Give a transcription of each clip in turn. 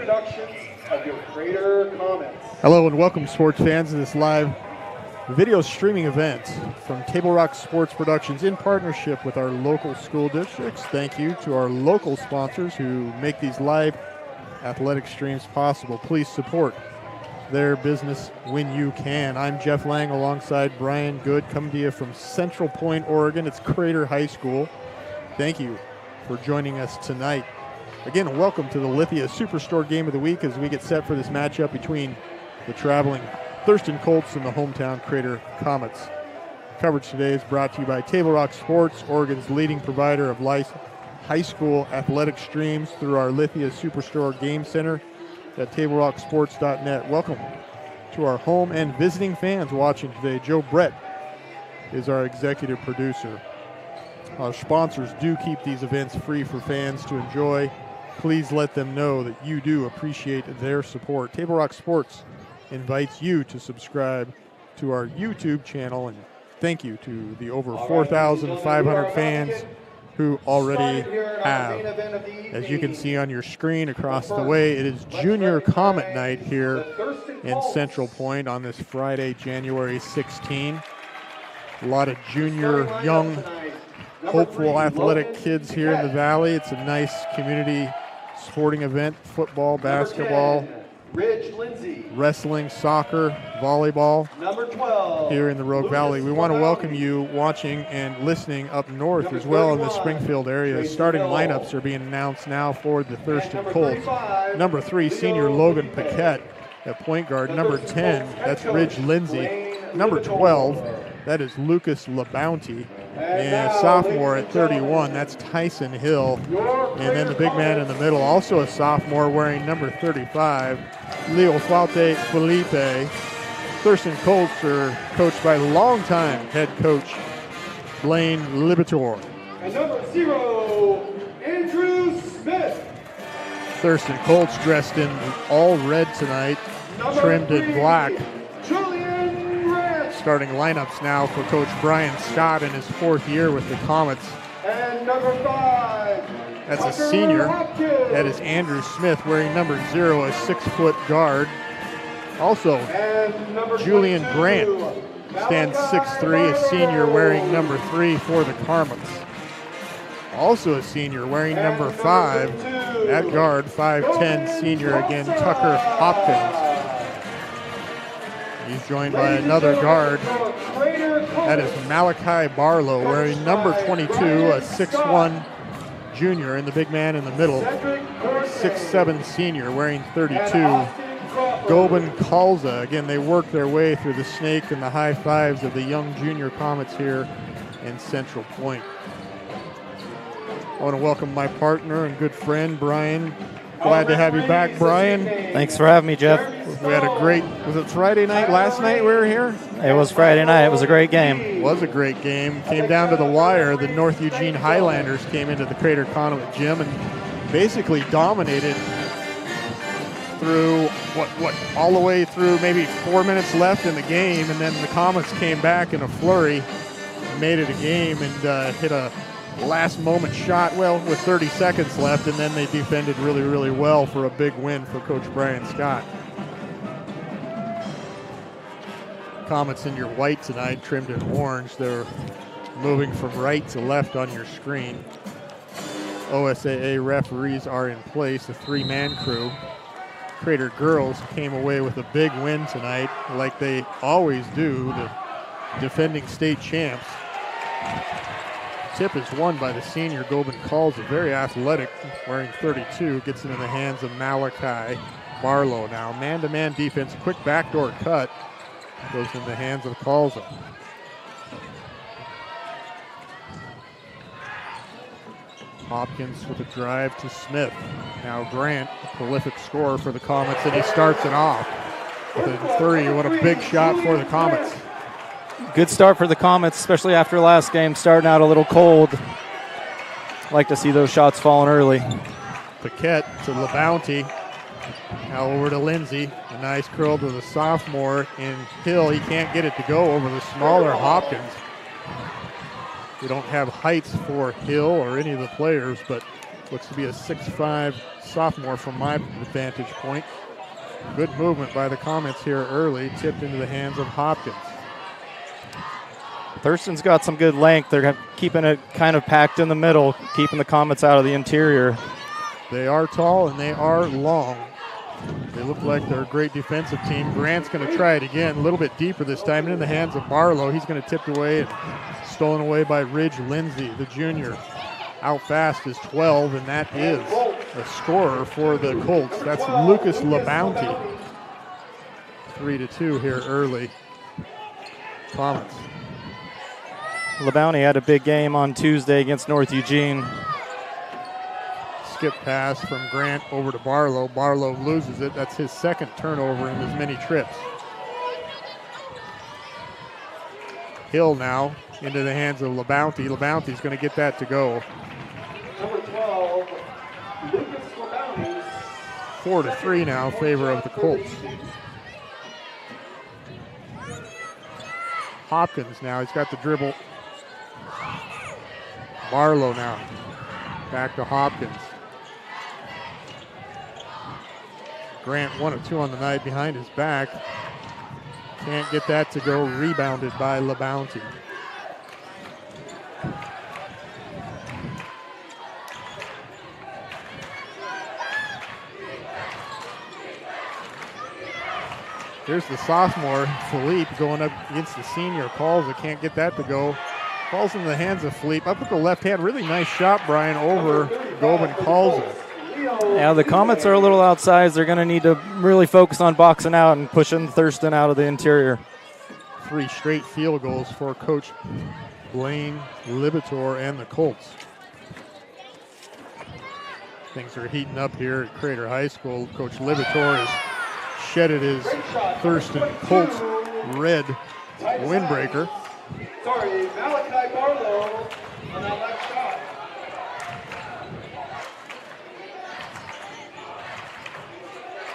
introductions of your Crater comments. Hello and welcome, sports fans, to this live video streaming event from Table Rock Sports Productions in partnership with our local school districts. Thank you to our local sponsors who make these live athletic streams possible. Please support their business when you can. I'm Jeff Lang alongside Brian Good, coming to you from Central Point, Oregon. It's Crater High School. Thank you for joining us tonight. Again, welcome to the Lithia Superstore Game of the Week as we get set for this matchup between the traveling Thurston Colts and the hometown Crater Comets. Coverage today is brought to you by Table Rock Sports, Oregon's leading provider of high school athletic streams through our Lithia Superstore Game Center at TableRockSports.net. Welcome to our home and visiting fans watching today. Joe Brett is our executive producer. Our sponsors do keep these events free for fans to enjoy. Please let them know that you do appreciate their support. Table Rock Sports invites you to subscribe to our YouTube channel, and thank you to the over 4,500 fans who already have. As you can see on your screen across the way, it is Junior Comet Night here in Central Point on this Friday, January 16. A lot of junior, young, hopeful athletic kids here in the Valley. It's a nice community sporting event: football, basketball, wrestling, soccer, volleyball here in the Rogue Valley. We want to welcome you watching and listening up north as well in the Springfield area. Starting lineups are being announced now for the Thurston Colts. Number 3, senior Logan Paquette at point guard. Number 10, that's Ridge Lindsay. Number 12, that is Lucas LaBounty. And a sophomore at 31, that's Tyson Hill. And then the big man in the middle, also a sophomore, wearing number 35, Leo Falte Felipe. Thurston Colts are coached by longtime head coach Blaine Libator. And number 0, Andrew Smith. Thurston Colts dressed in all red tonight, trimmed in black. Starting lineups now for Coach Brian Scott in his 4th year with the Comets. And number 5, that's a senior. That is Andrew Smith wearing number 0, a 6-foot guard. Also, Julian Grant stands 6'3", a senior wearing number 3 for the Comets. Also a senior wearing number 5 at guard, 5'10", senior again, Tucker Hopkins. He's joined by another guard. That is Malachi Barlow wearing number 22, a 6'1" junior, and the big man in the middle, 6'7" senior wearing 32. Gobin Kalza. Again, they work their way through the snake and the high fives of the young junior Comets here in Central Point. I want to welcome my partner and good friend, Brian. Glad to have you back, Brian. Thanks for having me, Jeff. We had a great, was it Friday night, last night we were here? It was Friday night. It was a great game. It was a great game. Came down to the wire. The North Eugene Highlanders came into the Crater Conduit Gym and basically dominated through, all the way through maybe 4 minutes left in the game, and then the Comets came back in a flurry and made it a game and hit a last-moment shot, with 30 seconds left, and then they defended really, really well for a big win for Coach Brian Scott. Comets in your white tonight, trimmed in orange. They're moving from right to left on your screen. OSAA referees are in place, a 3-man crew. Crater girls came away with a big win tonight, like they always do, the defending state champs. Tip is won by the senior Gobin Kalza, very athletic, wearing 32, gets into the hands of Malachi Barlow now. Man-to-man defense, quick backdoor cut, goes in the hands of Kalza. Hopkins with a drive to Smith. Now Grant, a prolific scorer for the Comets, and he starts it off with a 3. What a big shot for the Comets. Good start for the Comets, especially after last game, starting out a little cold. Like to see those shots falling early. Paquette to LaBounty. Now over to Lindsay. A nice curl to the sophomore. And Hill, he can't get it to go over the smaller Hopkins. We don't have heights for Hill or any of the players, but Looks to be a 6'5" sophomore from my vantage point. Good movement by the Comets here early, tipped into the hands of Hopkins. Thurston's got some good length. They're keeping it kind of packed in the middle, keeping the Comets out of the interior. They are tall and they are long. They look like they're a great defensive team. Grant's going to try it again, a little bit deeper this time, and in the hands of Barlow. He's going to tip it away and stolen away by Ridge Lindsay, the junior. Out fast is 12, and that is a scorer for the Colts. That's Lucas LaBounty. 3-2 here early. Comets. LaBounty had a big game on Tuesday against North Eugene. Skip pass from Grant over to Barlow. Barlow loses it. That's his second turnover in as many trips. Hill now into the hands of LaBounty. LaBounty's going to get that to go. Number 12, Lucas LaBounty. 4-3 now in favor of the Colts. Hopkins now, he's got the dribble. Barlow now, back to Hopkins. Grant 1 of 2 on the night behind his back. Can't get that to go, rebounded by LaBounty. Here's the sophomore, Philippe, going up against the senior. Calls it, can't get that to go. Falls into the hands of Philippe. Up with the left hand, really nice shot, Brian, over Gobin calls it. Yeah, the Comets are a little outsized. They're going to need to really focus on boxing out and pushing Thurston out of the interior. 3 straight field goals for Coach Blaine Libator and the Colts. Things are heating up here at Crater High School. Coach Libator has shedded his Thurston Colts red windbreaker. Sorry, Malachi Barlow on that left shot.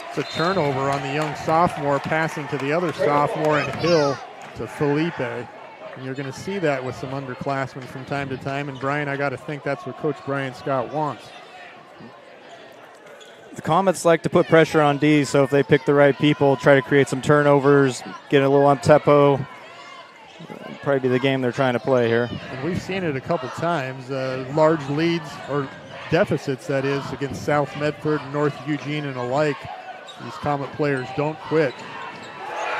It's a turnover on the young sophomore, passing to the other sophomore, and Hill to Felipe. And you're going to see that with some underclassmen from time to time. And Brian, I got to think that's what Coach Brian Scott wants. The Comets like to put pressure on D, so if they pick the right people, try to create some turnovers, get a little on tempo, probably be the game they're trying to play here. And we've seen it a couple times, large leads, or deficits that is, against South Medford, North Eugene, and alike. These Comet players don't quit.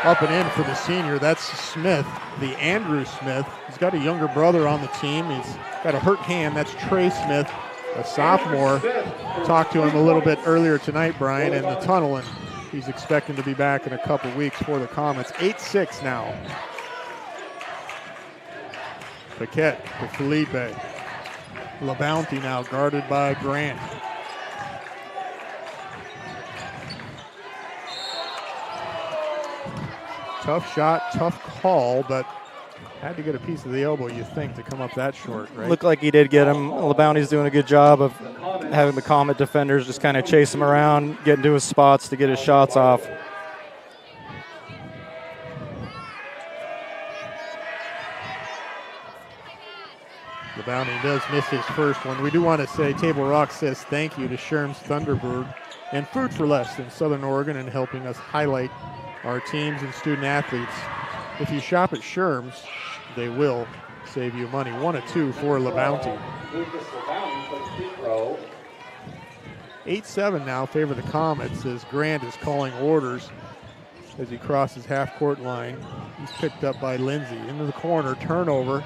Up and in for the senior, that's Smith, the Andrew Smith. He's got a younger brother on the team. He's got a hurt hand, that's Trey Smith, a sophomore. Talked to him a little bit earlier tonight, Brian, in the tunnel, and he's expecting to be back in a couple weeks for the Comets. 8-6 now. Paquette to Felipe. LaBounty now guarded by Grant. Tough shot, tough call, but had to get a piece of the elbow, you think, to come up that short, right? Looked like he did get him. LaBounty's doing a good job of having the Comet defenders just kind of chase him around, get into his spots to get his shots off. LaBounty does miss his first one. We do want to say Table Rock says thank you to Sherm's Thunderbird and Food for Less in Southern Oregon in helping us highlight our teams and student athletes. If you shop at Sherm's, they will save you money. 1 of 2 for LaBounty. 8-7 now favor the Comets as Grant is calling orders as he crosses half-court line. He's picked up by Lindsay. Into the corner, turnover.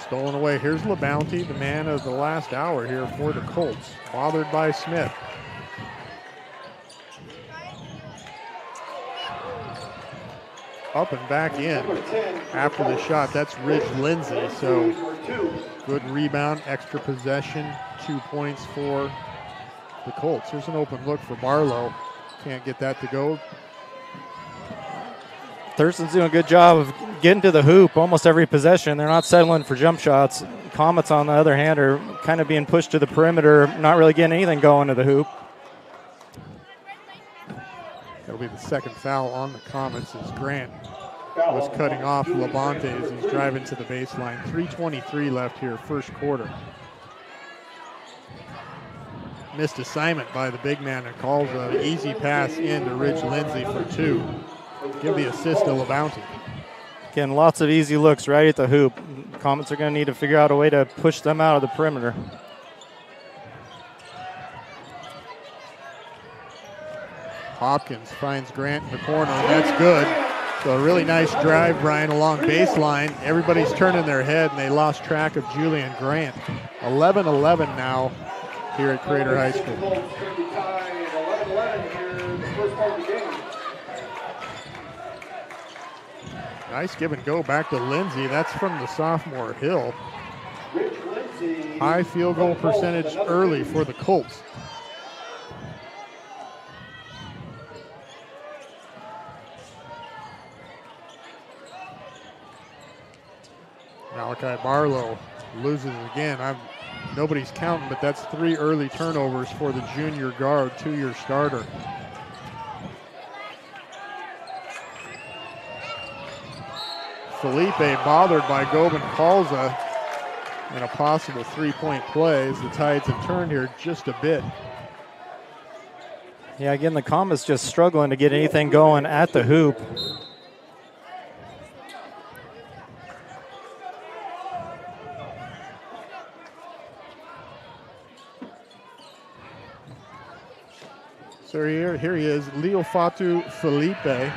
Stolen away. Here's LaBounty, the man of the last hour here for the Colts. Bothered by Smith. Up and back in after the shot. That's Ridge Lindsay. So good rebound, extra possession, 2 points for the Colts. Here's an open look for Barlow. Can't get that to go. Thurston's doing a good job of getting to the hoop almost every possession. They're not settling for jump shots. Comets, on the other hand, are kind of being pushed to the perimeter, not really getting anything going to the hoop. That'll be the second foul on the Comets as Grant was cutting off Labonte as he's driving to the baseline. 3:23 left here, first quarter. missed assignment by the big man and calls an easy pass into Ridge Lindsay for 2. Give the assist to LaBounty. Again, lots of easy looks right at the hoop. Comets are going to need to figure out a way to push them out of the perimeter. Hopkins finds Grant in the corner, and that's good. So a really nice drive, Brian, along baseline. Everybody's turning their head, and they lost track of Julian Grant. 11-11 now here at Crater High School. 11-11 here in the first part of the game. Nice give and go back to Lindsay. That's from the sophomore Hill. Rich Lindsay. High field goal percentage early for the Colts. Malachi Barlow loses again. Nobody's counting, but that's 3 early turnovers for the junior guard, 2-year starter. Felipe bothered by Gobin Palza and a possible 3-point play as the Tides have turned here just a bit. Yeah, again, the Comets just struggling to get anything going at the hoop. So here he is, Leo Fatu Felipe, the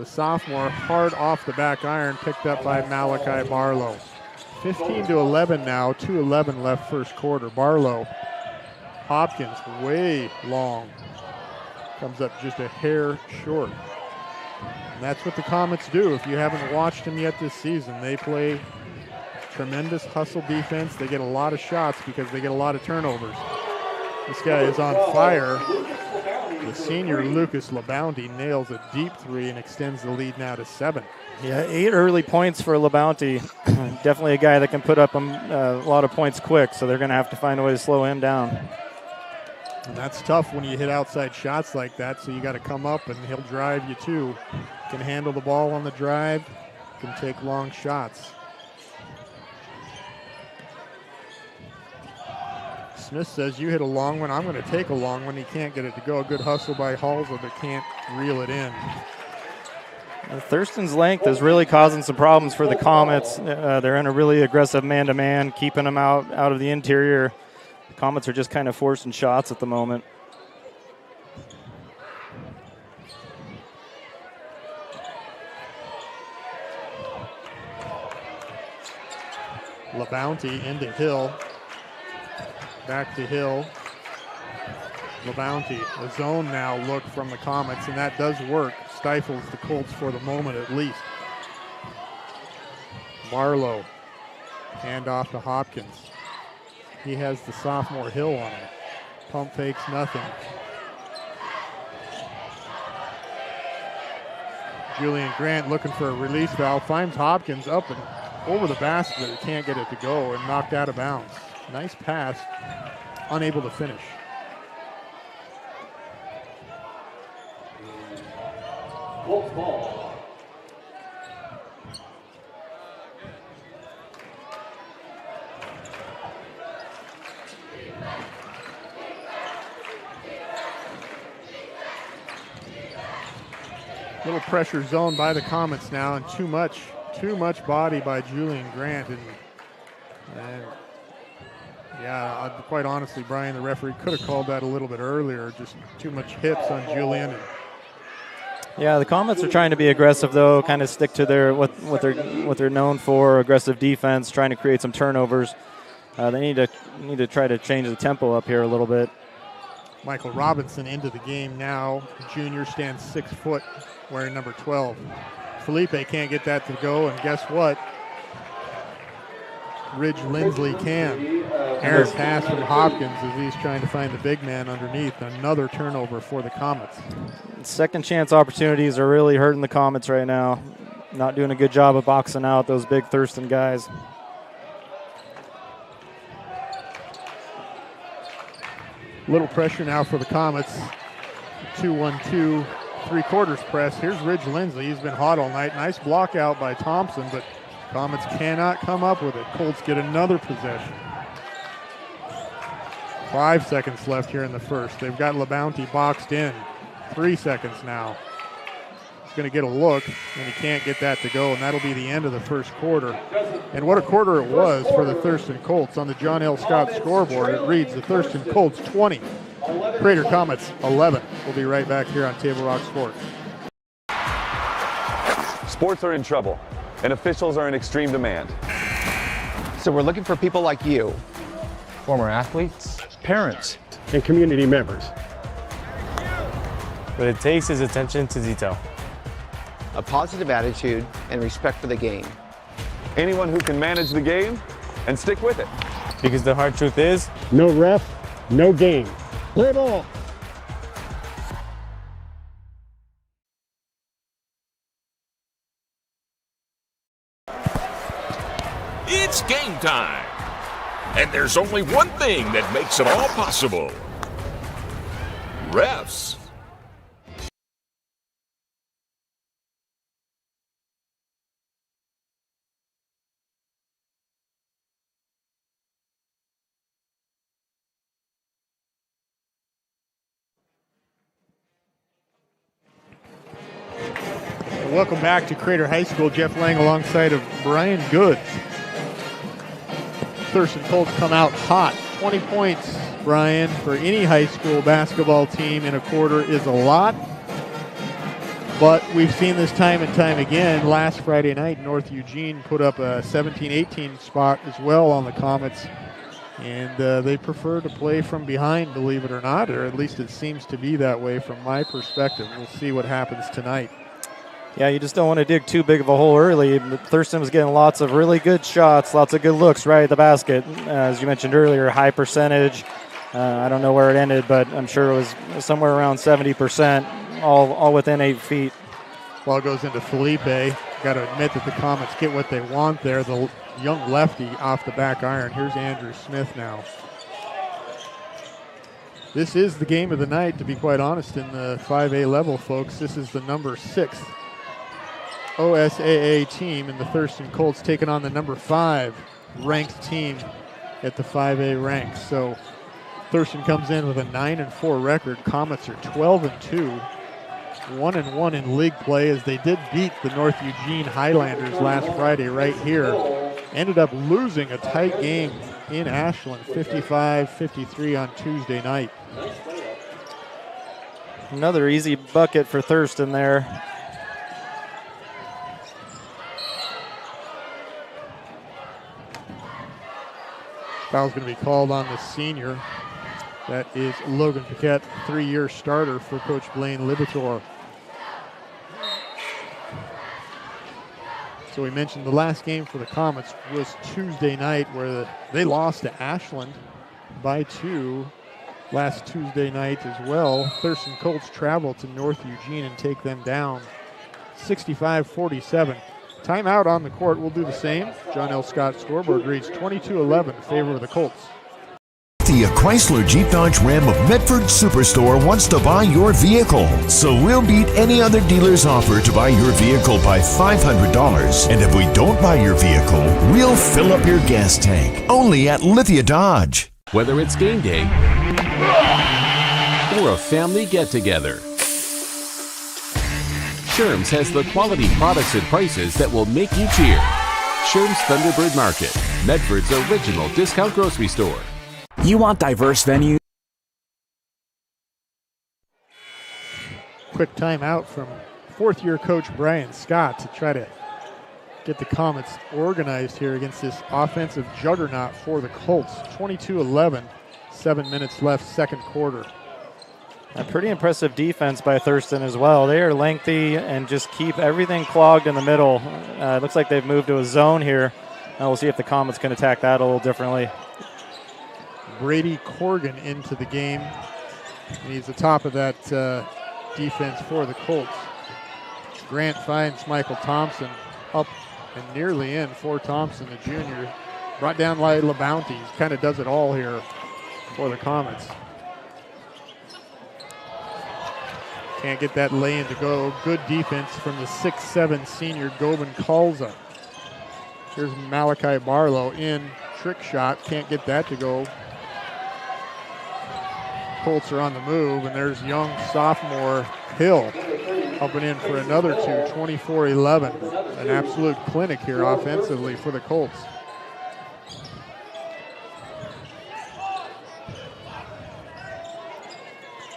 sophomore, hard off the back iron, picked up by Malachi Barlow. 15-11 now, 2:11 left first quarter. Barlow, Hopkins, way long, comes up just a hair short. And that's what the Comets do. If you haven't watched them yet this season, they play tremendous hustle defense. They get a lot of shots because they get a lot of turnovers. This guy is on fire. The senior Lucas LaBounty nails a deep 3 and extends the lead now to 7. Yeah, 8 early points for LaBounty. Definitely a guy that can put up a lot of points quick, so they're going to have to find a way to slow him down. And that's tough when you hit outside shots like that, so you got to come up and he'll drive you too. Can handle the ball on the drive, can take long shots. Smith says, you hit a long one, I'm going to take a long one. He can't get it to go. A good hustle by Halsey, but can't reel it in. Thurston's length is really causing some problems for the Comets. They're in a really aggressive man-to-man, keeping them out of the interior. The Comets are just kind of forcing shots at the moment. LaBounty into Hill. Back to Hill. LaBounty, a zone now look from the Comets, and that does work. Stifles the Colts for the moment at least. Barlow, hand off to Hopkins. He has the sophomore Hill on him. Pump fakes, nothing. Julian Grant looking for a release valve, finds Hopkins up and over the basket, but can't get it to go and knocked out of bounds. Nice pass, unable to finish. Colts ball. Little pressure zone by the Comets now, and too much body by Julian Grant. And yeah, quite honestly, Brian, the referee could have called that a little bit earlier. Just too much hips on Julian. Yeah, the Comets are trying to be aggressive though, kind of stick to their what they're known for, aggressive defense, trying to create some turnovers. They need to try to change the tempo up here a little bit. Michael Robinson into the game now. Junior stands 6 foot, wearing number 12. Felipe can't get that to go, and guess what? Ridge Lindsley can. Errant pass from Hopkins as he's trying to find the big man underneath. Another turnover for the Comets. Second chance opportunities are really hurting the Comets right now. Not doing a good job of boxing out those big Thurston guys. Little pressure now for the Comets. 2-1-2, 3/4 press. Here's Ridge Lindsley. He's been hot all night. Nice block out by Thompson, but Comets cannot come up with it. Colts get another possession. 5 seconds left here in the first. They've got LeBounty boxed in. 3 seconds now. He's going to get a look, and he can't get that to go, and that'll be the end of the first quarter. And what a quarter it was for the Thurston Colts. On the John L. Scott scoreboard, it reads the Thurston Colts 20, Crater Comets 11. We'll be right back here on Table Rock Sports. Sports are in trouble, and officials are in extreme demand. So we're looking for people like you, former athletes, parents, and community members. What it takes is attention to detail, a positive attitude, and respect for the game. Anyone who can manage the game and stick with it. because the hard truth is, No ref, no game. Play ball. It's game time. And there's only one thing that makes it all possible. Refs. Welcome back to Crater High School. Jeff Lang alongside of Brian Goods. Thurston Colts come out hot. 20 points, Brian, for any high school basketball team in a quarter is a lot. But we've seen this time and time again. Last Friday night, North Eugene put up a 17-18 spot as well on the Comets. And they prefer to play from behind, believe it or not, or at least it seems to be that way from my perspective. We'll see what happens tonight. Yeah, you just don't want to dig too big of a hole early. Thurston was getting lots of really good shots, lots of good looks right at the basket. As you mentioned earlier, high percentage. I don't know where it ended, but I'm sure it was somewhere around 70%, all within 8 feet. Ball goes into Felipe. Got to admit that the Comets get what they want there. The young lefty off the back iron. Here's Andrew Smith now. This is the game of the night, to be quite honest, in the 5A level, folks. This is the number 6 OSAA team, and the Thurston Colts taking on the number 5 ranked team at the 5A ranks. So Thurston comes in with a 9-4 record. Comets are 12-2, 1-1 in league play, as they did beat the North Eugene Highlanders last Friday right here. Ended up losing a tight game in Ashland, 55-53 on Tuesday night. Another easy bucket for Thurston there. Foul's going to be called on the senior. That is Logan Paquette, 3-year starter for Coach Blaine Libator. So we mentioned the last game for the Comets was Tuesday night, where they lost to Ashland by 2 last Tuesday night as well. Thurston Colts travel to North Eugene and take them down 65-47. Timeout on the court. We'll do the same. John L. Scott scoreboard reads 22-11 in favor of the Colts. The Chrysler Jeep Dodge Ram of Medford Superstore wants to buy your vehicle. So we'll beat any other dealer's offer to buy your vehicle by $500. And if we don't buy your vehicle, we'll fill up your gas tank. Only at Lithia Dodge. Whether it's game day or a family get-together, Sherm's has the quality products and prices that will make you cheer. Sherm's Thunderbird Market, Medford's original discount grocery store. You want diverse venues? Quick timeout from fourth-year coach Brian Scott to try to get the Comets organized here against this offensive juggernaut for the Colts. 22-11, 7 minutes left, second quarter. A pretty impressive defense by Thurston as well. They are lengthy and just keep everything clogged in the middle. It looks like they've moved to a zone here. We'll see if the Comets can attack that a little differently. Brady Corgan into the game. And he's the top of that defense for the Colts. Grant finds Michael Thompson up and nearly in for Thompson, the junior. Brought down by LeBounty. He kind of does it all here for the Comets. Can't get that lay-in to go. Good defense from the 6'7 senior Gobin Kalza. Here's Malachi Barlow in. Trick shot. Can't get that to go. Colts are on the move, and there's young sophomore Hill up and in for another two, 24-11. An absolute clinic here offensively for the Colts.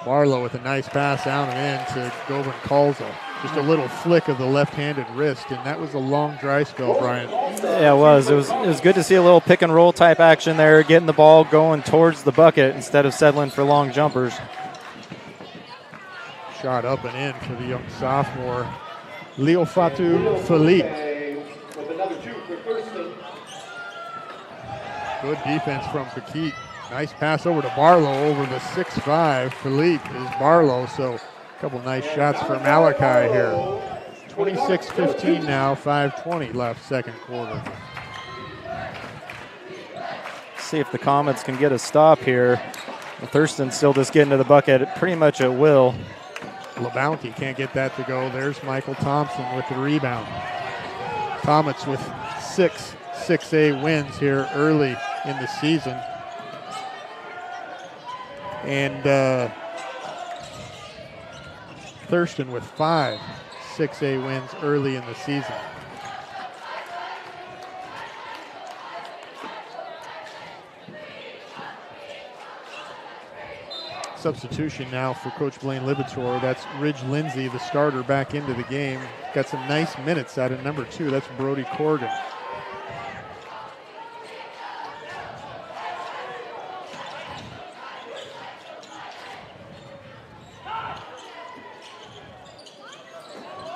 Barlow with a nice pass out and in to Govan Kalza. Just a little flick of the left-handed wrist, and that was a long dry spell, Brian. Yeah, it was. It was good to see a little pick and roll type action there, getting the ball going towards the bucket instead of settling for long jumpers. Shot up and in for the young sophomore, Leofatu Philippe. With another two for Thurston. Good defense from Paquette. Nice pass over to Barlow over the 6'5". Philippe is Barlow, so a couple nice shots for Malachi here. 26-15 now, 5:20 left second quarter. See if the Comets can get a stop here. Thurston still just getting to the bucket pretty much at will. LaBounty can't get that to go. There's Michael Thompson with the rebound. Comets with 6A wins here early in the season. And Thurston with 5 6A wins early in the season. Substitution now for Coach Blaine Libator. That's Ridge Lindsay, the starter, back into the game. Got some nice minutes out of number 2. That's Brody Corrigan.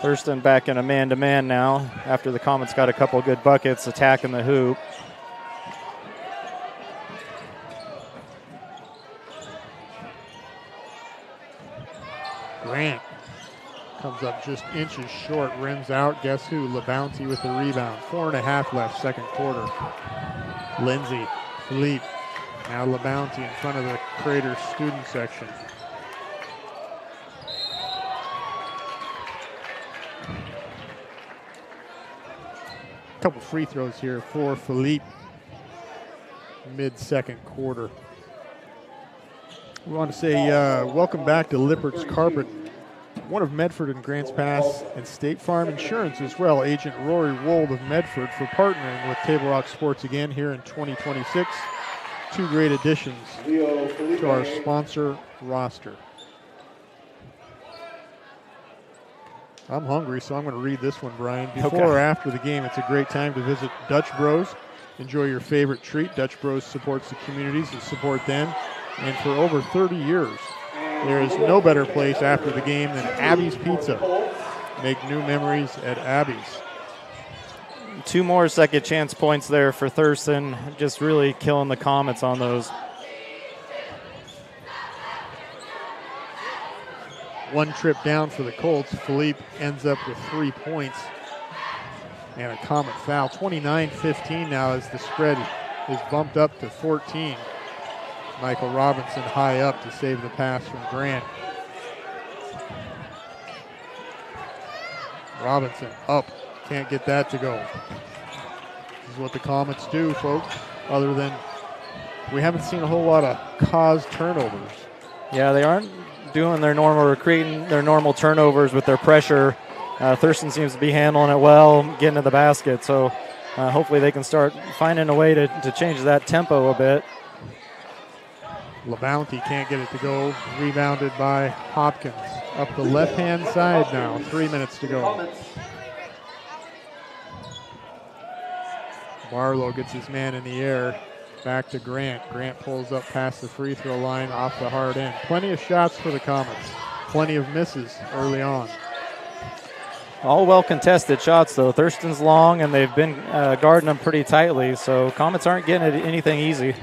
Thurston back in a man-to-man now after the Comets got a couple good buckets attacking the hoop. Grant comes up just inches short, rims out. Guess who? LaBounty with the rebound. 4.5 left second quarter. Lindsay, Philippe, now LaBounty in front of the Crater student section. Couple free throws here for Philippe mid-second quarter. We want to say welcome back to Lippert's Carpet, one of Medford and Grants Pass and State Farm Insurance as well. Agent Rory Wold of Medford for partnering with Table Rock Sports again here in 2026. Two great additions to our sponsor roster. I'm hungry, so I'm going to read this one, Brian. Before or after the game, it's a great time to visit Dutch Bros. Enjoy your favorite treat. Dutch Bros supports the communities that support them. And for over 30 years, there is no better place after the game than Abby's Pizza. Make new memories at Abby's. 2 more second chance points there for Thurston. Just really killing the Comets on those. One trip down for the Colts. Philippe ends up with 3 points and a Comet foul. 29-15 now as the spread is bumped up to 14. Michael Robinson high up to save the pass from Grant. Robinson up, can't get that to go. This is what the Comets do, folks, other than we haven't seen a whole lot of caused turnovers. Yeah, they aren't doing their normal, creating their normal turnovers with their pressure. Thurston seems to be handling it well, getting to the basket, so hopefully they can start finding a way to change that tempo a bit. LaBounty can't get it to go. Rebounded by Hopkins. Up the left-hand side now. 3 minutes to go. Barlow gets his man in the air. Back to Grant. Grant pulls up past the free throw line off the hard end. Plenty of shots for the Comets. Plenty of misses early on. All well contested shots, though. Thurston's long, and they've been guarding them pretty tightly, so Comets aren't getting anything easy.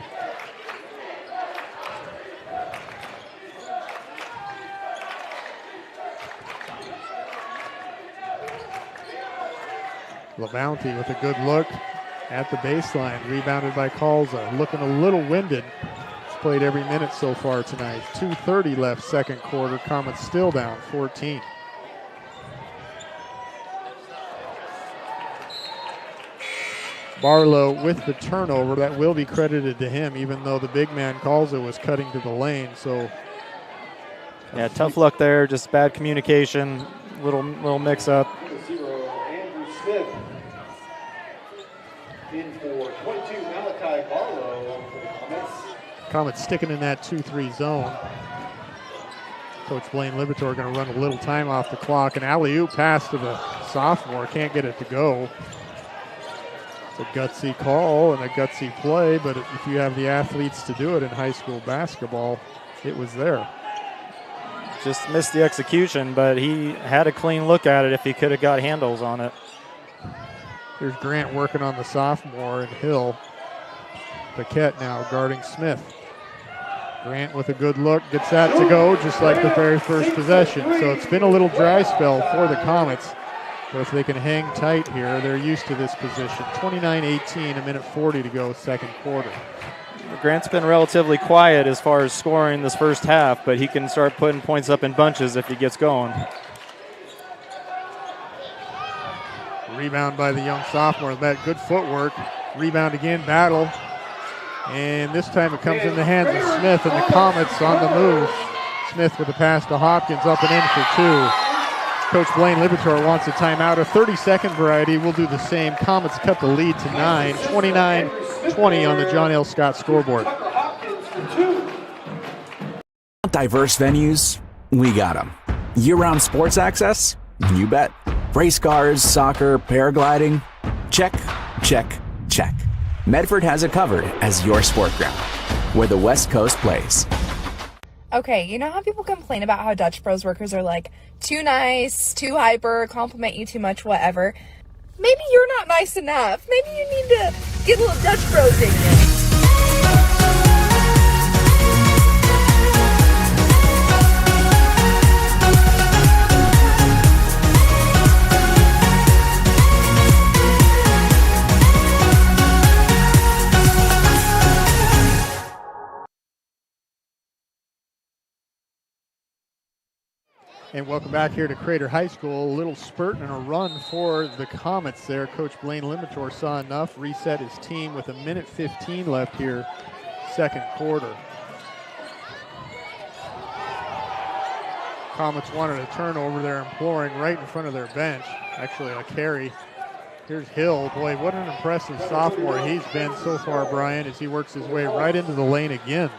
LaBounty with a good look at the baseline. Rebounded by Kalza. Looking a little winded. He's played every minute so far tonight. 2:30 left second quarter. Comets still down 14. Barlow with the turnover. That will be credited to him, even though the big man Kalza was cutting to the lane. So Yeah, tough luck there. Just bad communication, little mix-up. Andrew Smith. In for 22, Malachi Barlow for the Comets. Comets sticking in that 2-3 zone. Coach Blaine Libator going to run a little time off the clock. An alley-oop pass to the sophomore. Can't get it to go. It's a gutsy call and a gutsy play, but if you have the athletes to do it in high school basketball, it was there. Just missed the execution, but he had a clean look at it if he could have got handles on it. Here's Grant working on the sophomore and Hill. Paquette now guarding Smith. Grant with a good look, gets that to go just like the very first possession. So it's been a little dry spell for the Comets, but if they can hang tight here, they're used to this position. 29-18, a minute 40 to go, second quarter. Grant's been relatively quiet as far as scoring this first half, but he can start putting points up in bunches if he gets going. Rebound by the young sophomore. That good footwork. Rebound again, battle. And this time it comes in the hands of Smith, and the Comets on the move. Smith with a pass to Hopkins, up and in for two. Coach Blaine Libator wants a timeout. A 30-second variety will do the same. Comets cut the lead to 9, 29-20 on the John L. Scott scoreboard. Diverse venues? We got them. Year-round sports access? You bet. Race cars, soccer, paragliding? Check, check, check. Medford has it covered as your sport ground, where the West Coast plays. Okay, you know how people complain about how Dutch Bros workers are like too nice, too hyper, compliment you too much, whatever? Maybe you're not nice enough. Maybe you need to get a little Dutch Bros in you. And welcome back here to Crater High School. A little spurt and a run for the Comets there. Coach Blaine Libator saw enough, reset his team with a minute 15 left here, second quarter. Comets wanted a turnover. They're imploring right in front of their bench. Actually, a carry. Here's Hill. Boy, what an impressive sophomore he's been so far, Brian, as he works his way right into the lane again.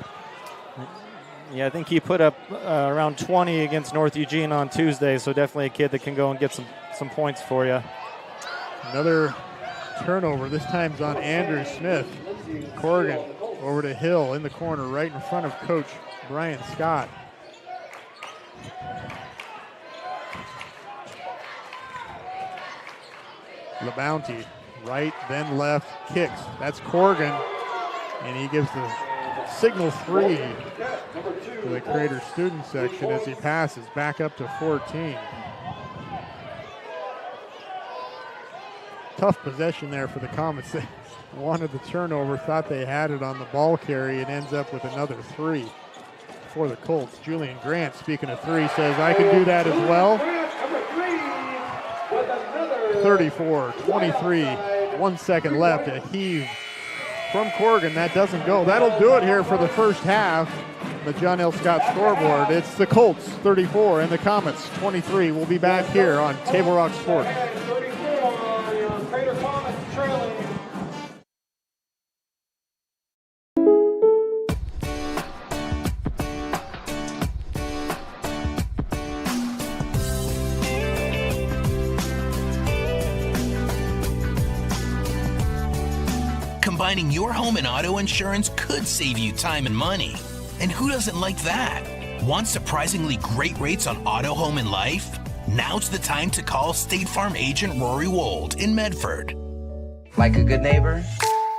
Yeah, I think he put up around 20 against North Eugene on Tuesday, so definitely a kid that can go and get some points for you. Another turnover, this time's on Andrew Smith. Corrigan over to Hill in the corner right in front of Coach Brian Scott. LeBounty, right, then left, kicks. That's Corrigan, and he gives the signal 3 to the Crater student section as he passes back up to 14. Tough possession there for the Comets. They wanted the turnover, thought they had it on the ball carry, and ends up with another 3 for the Colts. Julian Grant, speaking of 3, says, I can do that as well. 34-23, 1 second left, a heave from Corrigan. That doesn't go. That'll do it here for the first half. The John L. Scott scoreboard. It's the Colts 34 and the Comets 23. We'll be back here on Table Rock Sports. Combining your home and auto insurance could save you time and money. And who doesn't like that? Want surprisingly great rates on auto, home, and life? Now's the time to call State Farm agent Rory Wold in Medford. Like a good neighbor,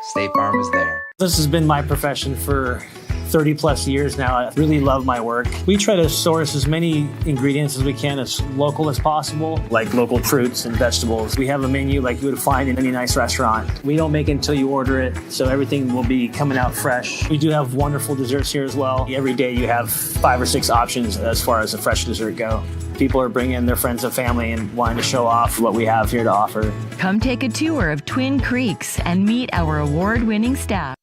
State Farm is there. This has been my profession for 30 plus years now. I really love my work. We try to source as many ingredients as we can as local as possible, like local fruits and vegetables. We have a menu like you would find in any nice restaurant. We don't make it until you order it, so everything will be coming out fresh. We do have wonderful desserts here as well. Every day you have 5 or 6 options as far as a fresh dessert go. People are bringing their friends and family and wanting to show off what we have here to offer. Come take a tour of Twin Creeks and meet our award-winning staff.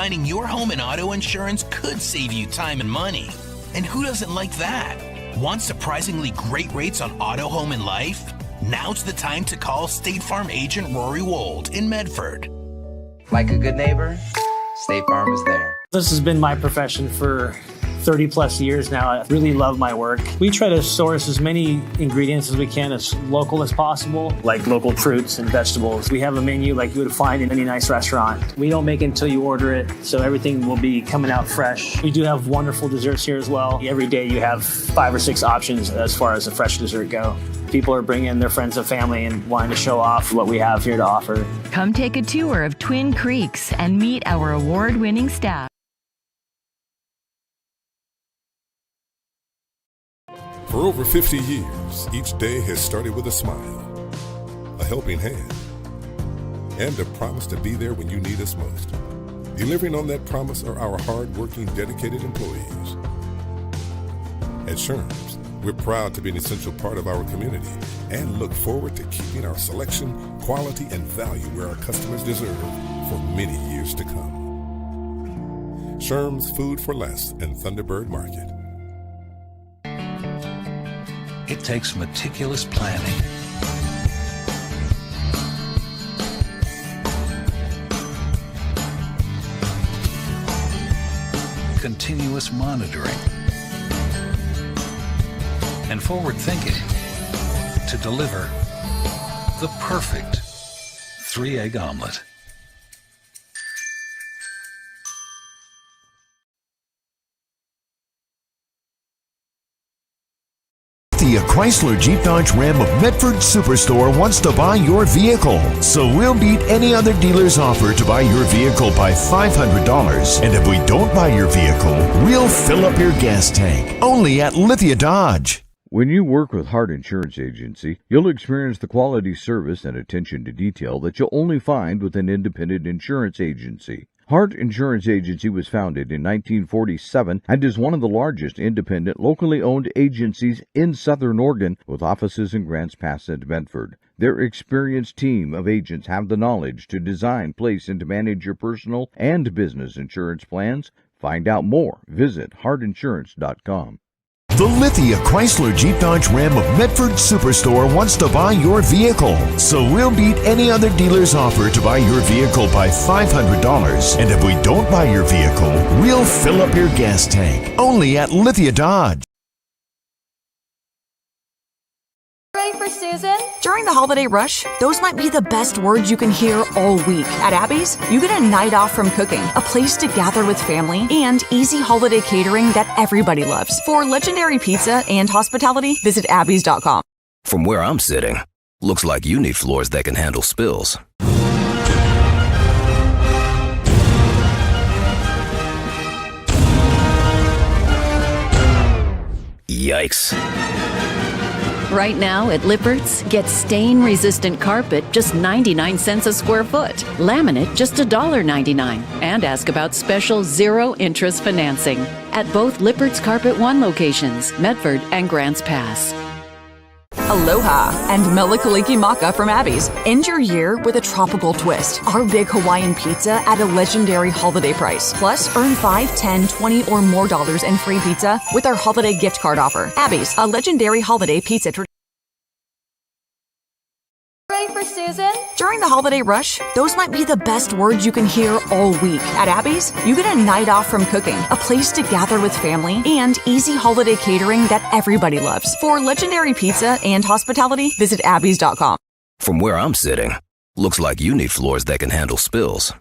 Combining your home and auto insurance could save you time and money. And who doesn't like that? Want surprisingly great rates on auto, home, and life? Now's the time to call State Farm agent Rory Wold in Medford. Like a good neighbor, State Farm is there. This has been my profession for 30 plus years now. I really love my work. We try to source as many ingredients as we can, as local as possible, like local fruits and vegetables. We have a menu like you would find in any nice restaurant. We don't make it until you order it, so everything will be coming out fresh. We do have wonderful desserts here as well. Every day you have 5 or 6 options as far as the fresh dessert go. People are bringing their friends and family and wanting to show off what we have here to offer. Come take a tour of Twin Creeks and meet our award-winning staff. For over 50 years, each day has started with a smile, a helping hand, and a promise to be there when you need us most. Delivering on that promise are our hard-working, dedicated employees. At Sherms, we're proud to be an essential part of our community and look forward to keeping our selection, quality, and value where our customers deserve for many years to come. Sherms Food for Less and Thunderbird Market. It takes meticulous planning, continuous monitoring, and forward thinking to deliver the perfect 3-egg omelet. The Chrysler Jeep Dodge Ram of Medford Superstore wants to buy your vehicle. So we'll beat any other dealer's offer to buy your vehicle by $500. And if we don't buy your vehicle, we'll fill up your gas tank. Only at Lithia Dodge. When you work with Hart Insurance Agency, you'll experience the quality service and attention to detail that you'll only find with an independent insurance agency. Hart Insurance Agency was founded in 1947 and is one of the largest independent, locally owned agencies in Southern Oregon, with offices in Grants Pass and Medford. Their experienced team of agents have the knowledge to design, place, and to manage your personal and business insurance plans. Find out more. Visit hartinsurance.com. The Lithia Chrysler Jeep Dodge Ram of Medford Superstore wants to buy your vehicle. So we'll beat any other dealer's offer to buy your vehicle by $500. And if we don't buy your vehicle, we'll fill up your gas tank. Only at Lithia Dodge. Ready for Susan? During the holiday rush, those might be the best words you can hear all week. At Abby's, you get a night off from cooking, a place to gather with family, and easy holiday catering that everybody loves. For legendary pizza and hospitality, visit abbys.com. From where I'm sitting, looks like you need floors that can handle spills. Yikes. Right now at Lippert's, get stain-resistant carpet just 99 cents a square foot. Laminate just $1.99. And ask about special zero-interest financing at both Lippert's Carpet One locations, Medford and Grants Pass. Aloha and Melikaliki Maka from Abby's. End your year with a tropical twist. Our big Hawaiian pizza at a legendary holiday price. Plus, earn $5, $10, $20 or more in free pizza with our holiday gift card offer. Abby's, a legendary holiday pizza tradition. Ready for Susan? During the holiday rush, those might be the best words you can hear all week. At Abby's, you get a night off from cooking, a place to gather with family, and easy holiday catering that everybody loves. For legendary pizza and hospitality, visit abbys.com. From where I'm sitting, looks like you need floors that can handle spills.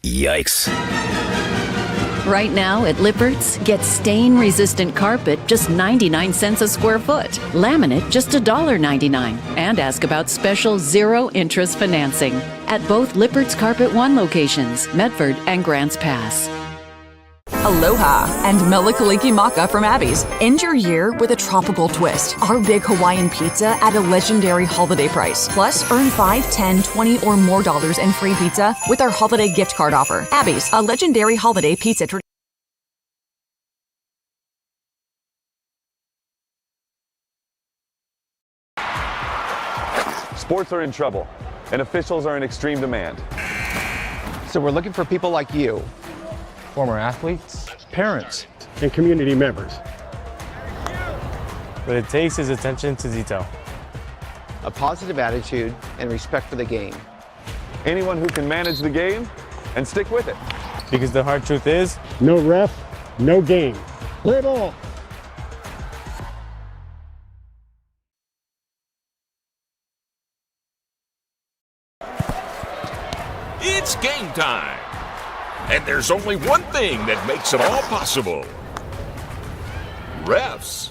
Yikes. Right now at Lippert's, get stain-resistant carpet just 99 cents a square foot. Laminate just $1.99. And ask about special zero-interest financing at both Lippert's Carpet One locations, Medford and Grants Pass. Aloha and Melikaliki Maka from Abby's. End your year with a tropical twist. Our big Hawaiian pizza at a legendary holiday price. Plus, earn $5, $10, $20 or more in free pizza with our holiday gift card offer. Abby's, a legendary holiday pizza tradition. Sports are in trouble, and officials are in extreme demand. So we're looking for people like you. Former athletes, Parents and community members. what it takes is attention to detail. A positive attitude and respect for the game. Anyone who can manage the game and stick with it. Because the hard truth is, No ref, no game. Play ball. It's game time. And there's only one thing that makes it all possible. Refs.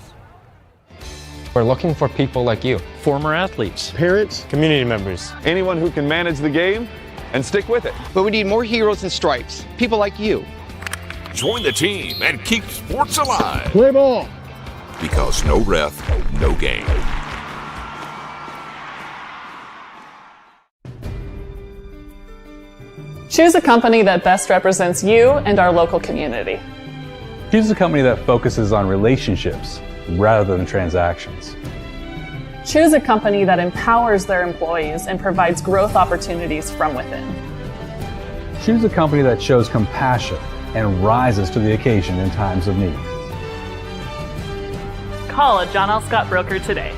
we're looking for people like you. Former athletes, Parents, community members. Anyone who can manage the game and stick with it. But we need more heroes in stripes. People like you. Join the team and keep sports alive. play ball. Because no ref, no game. Choose a company that best represents you and our local community. Choose a company that focuses on relationships rather than transactions. Choose a company that empowers their employees and provides growth opportunities from within. Choose a company that shows compassion and rises to the occasion in times of need. Call a John L. Scott broker today.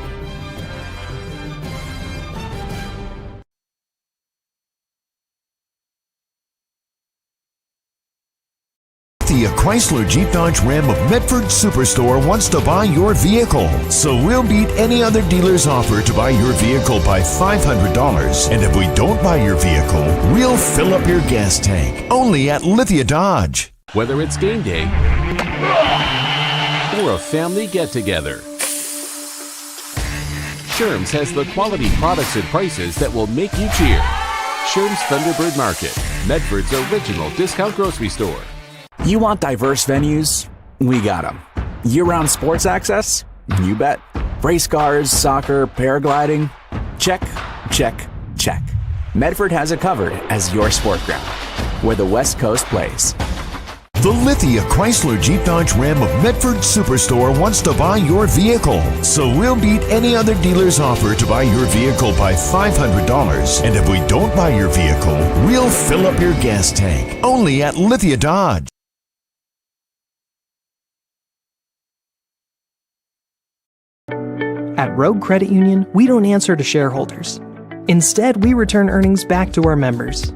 The Chrysler Jeep Dodge Ram of Medford Superstore wants to buy your vehicle. So we'll beat any other dealer's offer to buy your vehicle by $500. And if we don't buy your vehicle, we'll fill up your gas tank. Only at Lithia Dodge. Whether it's game day or a family get-together, Sherm's has the quality products and prices that will make you cheer. Sherm's Thunderbird Market, Medford's original discount grocery store. You want diverse venues? We got them. Year-round sports access? You bet. Race cars, soccer, paragliding? Check, check, check. Medford has it covered as your sport ground, where the West Coast plays. The Lithia Chrysler Jeep Dodge Ram of Medford Superstore wants to buy your vehicle. So we'll beat any other dealer's offer to buy your vehicle by $500. And if we don't buy your vehicle, we'll fill up your gas tank. Only at Lithia Dodge. At Rogue Credit Union, we don't answer to shareholders. Instead, we return earnings back to our members.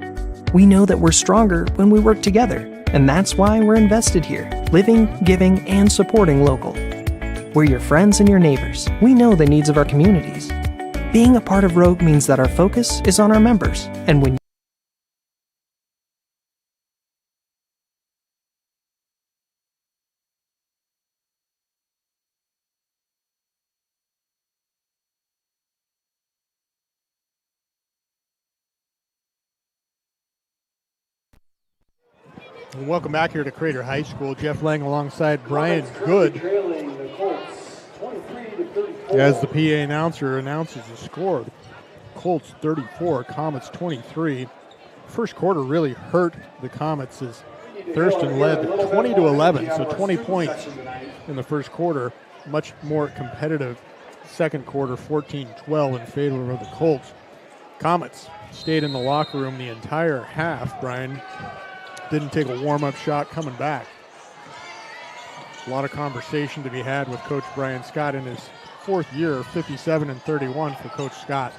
We know that we're stronger when we work together, and that's why we're invested here, living, giving, and supporting local. We're your friends and your neighbors. We know the needs of our communities. Being a part of Rogue means that our focus is on our members, and when Welcome back here to Crater High School. Jeff Lang alongside Brian Good as the PA announcer announces the score. Colts 34, Comets 23. First quarter really hurt the Comets as Thurston led 20-11, so 20 points in the first quarter. Much more competitive second quarter, 14-12 in favor of the Colts. Comets stayed in the locker room the entire half, Brian. Didn't take a warm-up shot coming back. A lot of conversation to be had with Coach Brian Scott in his fourth year, 57-31 for Coach Scott.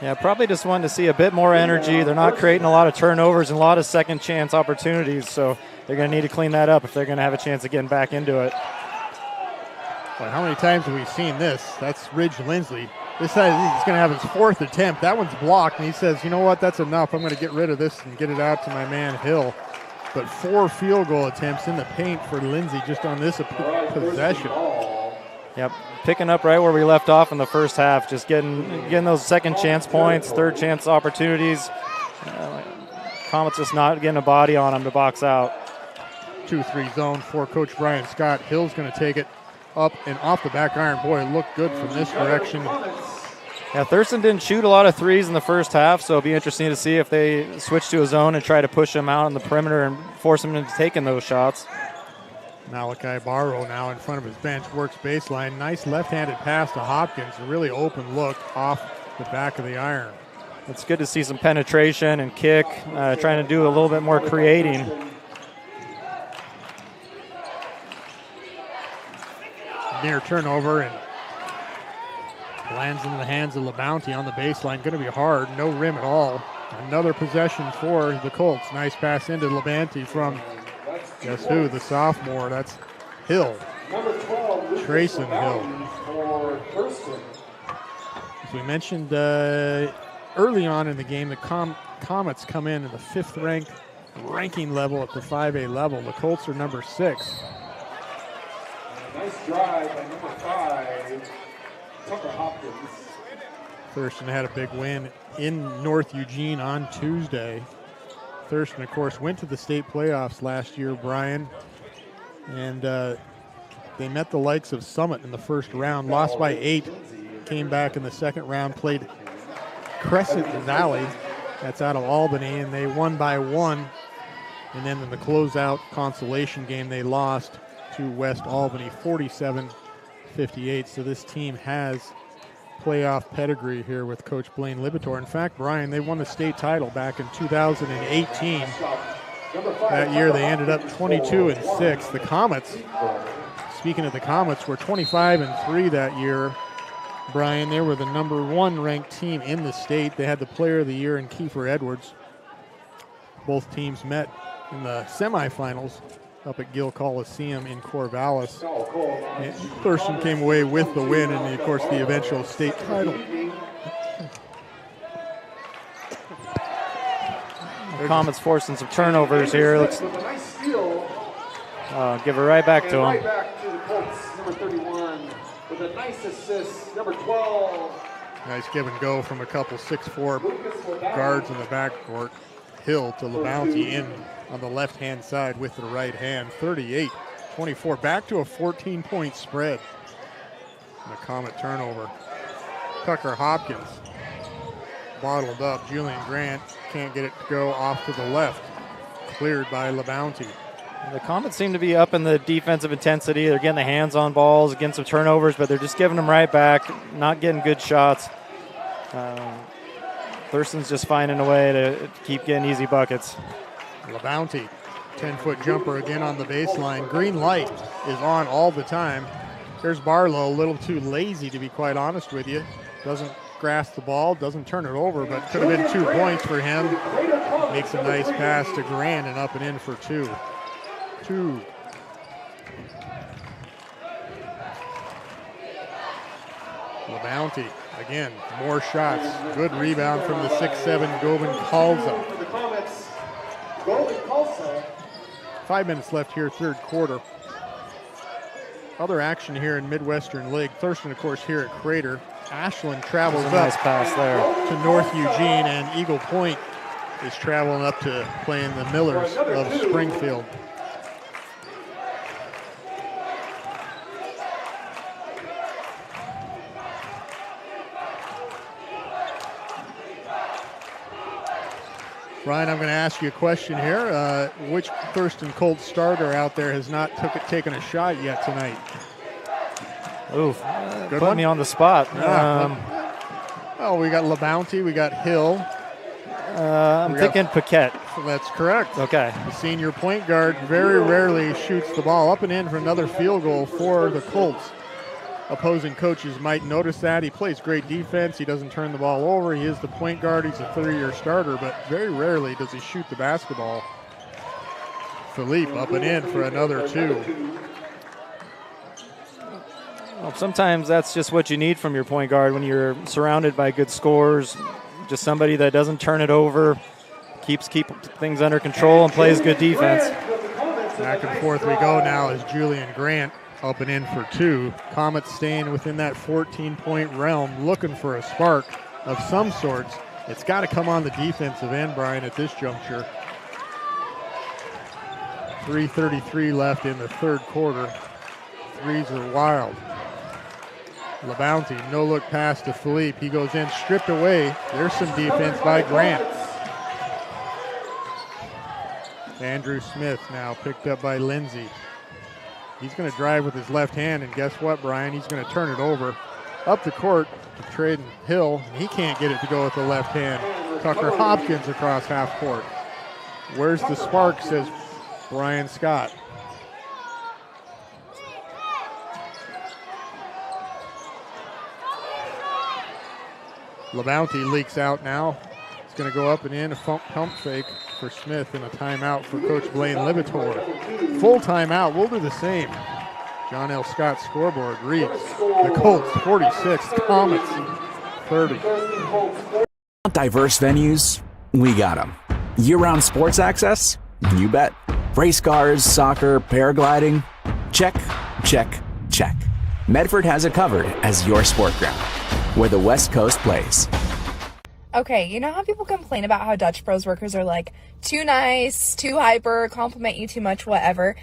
Yeah, probably just wanted to see a bit more energy. They're not creating a lot of turnovers and a lot of second chance opportunities, so they're going to need to clean that up if they're going to have a chance of getting back into it. Boy, how many times have we seen this? That's Ridge Lindsley. This side, he's going to have his fourth attempt. That one's blocked, and he says, you know what, that's enough. I'm going to get rid of this and get it out to my man Hill. But 4 field goal attempts in the paint for Lindsay just on this possession. Yep, picking up right where we left off in the first half, just getting those second chance points, third chance opportunities. Comets just not getting a body on them to box out. 2-3 zone for Coach Brian Scott. Hill's going to take it up and off the back iron. Boy, it looked good from this direction. Yeah, Thurston didn't shoot a lot of threes in the first half, so it'll be interesting to see if they switch to a zone and try to push him out on the perimeter and force him into taking those shots. Malachi Barrow now in front of his bench, works baseline. Nice left-handed pass to Hopkins. A really open look off the back of the iron. It's good to see some penetration and kick, trying to do a little bit more creating. Near turnover and lands in the hands of LeBounty on the baseline. Going to be hard. No rim at all. Another possession for the Colts. Nice pass into LeBounty from, guess who? The sophomore. That's Hill. Trayson Hill. As we mentioned early on in the game, the Comets come in at the 5th ranked ranking level at the 5A level. The Colts are number 6. Nice drive by number 5, Tucker Hopkins. Thurston had a big win in North Eugene on Tuesday. Thurston, of course, went to the state playoffs last year, Brian, and they met the likes of Summit in the first round, lost by 8, came back in the second round, played Crescent Valley, that's out of Albany, and they won by 1. And then in the closeout consolation game, they lost to West Albany 47-58. So this team has playoff pedigree here with Coach Blaine Libator. In fact, Brian, they won the state title back in 2018. That year they ended up 22-6. The Comets, speaking of the Comets, were 25-3 that year. Brian, they were the number 1 ranked team in the state. They had the player of the year in Kiefer Edwards. Both teams met in the semifinals up at Gill Coliseum in Corvallis. And Thurston came away with the win and, of course, the eventual state title. The Comets forcing some turnovers here. Let's give it right back to them. Right back to the Colts, number 31, with a nice assist, number 12. Nice give and go from a couple 6'4" guards in the backcourt. Hill to LeBounty in on the left-hand side with the right hand. 38-24, back to a 14-point spread. And a Comet turnover. Tucker Hopkins bottled up. Julian Grant can't get it to go off to the left. Cleared by LeBounty. The Comets seem to be up in the defensive intensity. They're getting the hands on balls, getting some turnovers, but they're just giving them right back, not getting good shots. Thurston's just finding a way to keep getting easy buckets. LeBounty, 10-foot jumper again on the baseline. Green light is on all the time. There's Barlow, a little too lazy to be quite honest with you. Doesn't grasp the ball, doesn't turn it over, but could have been 2 points for him. Makes a nice pass to Grant and up and in for 2. LeBounty, again, more shots. Good rebound from the 6'7" Govan Kalza. 5 minutes left here, third quarter. Other action here in Midwestern League. Thurston, of course, here at Crater. Ashland travels up nice pass there to North Eugene, and Eagle Point is traveling up to playing the Millers of Springfield. Ryan, I'm going to ask you a question here. Which Thurston Colts starter out there has not taken a shot yet tonight? Oof, put me on the spot. Well, we got LeBounty, we got Hill. I'm thinking Paquette. That's correct. Okay. The senior point guard very rarely shoots the ball. Up and in for another field goal for the Colts. Opposing coaches might notice that. He plays great defense. He doesn't turn the ball over. He is the point guard. He's a 3-year starter, but very rarely does he shoot the basketball. Philippe up and in for another 2. Well, sometimes that's just what you need from your point guard when you're surrounded by good scorers. Just somebody that doesn't turn it over, keep things under control, and plays good defense. Back and forth we go now as Julian Grant up and in for 2. Comets staying within that 14-point realm, looking for a spark of some sorts. It's got to come on the defensive end, Brian, at this juncture. 3:33 left in the third quarter. Threes are wild. LeBounty, no-look pass to Philippe. He goes in, stripped away. There's some defense by Grant. Andrew Smith now picked up by Lindsay. He's going to drive with his left hand, and guess what, Brian? He's going to turn it over. Up the court to Traden Hill. He can't get it to go with the left hand. Tucker Hopkins across half court. Where's the spark, says Brian Scott. LaBounty leaks out now. It's going to go up and in, a pump fake for Smith and a timeout for Coach Blaine Libator. Full timeout, we'll do the same. John L. Scott's scoreboard reads the Colts 46, Comets 30. Diverse venues? We got them. Year-round sports access? You bet. Race cars, soccer, paragliding? Check, check, check. Medford has it covered as your sport ground, where the West Coast plays. Okay, you know how people complain about how Dutch Bros workers are like too nice, too hyper, compliment you too much, whatever?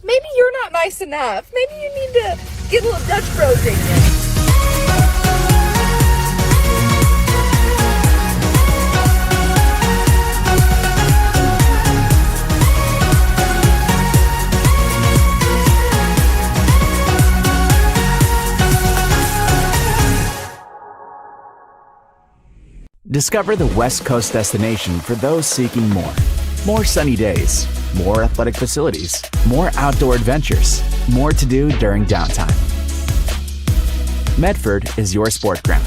Maybe you're not nice enough. Maybe you need to get a little Dutch Bro digging. Discover the West Coast destination for those seeking more. More sunny days, more athletic facilities, more outdoor adventures, more to do during downtime. Medford is your sport ground,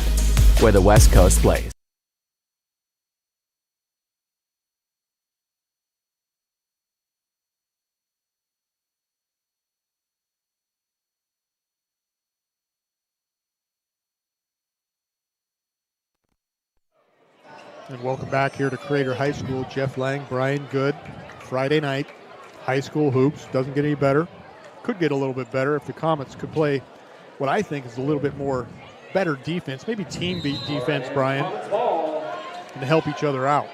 where the West Coast plays. And welcome back here to Crater High School. Jeff Lang, Brian Good. Friday night, high school hoops. Doesn't get any better. Could get a little bit better if the Comets could play what I think is a little bit more better defense. Maybe team beat defense, Brian, and to help each other out.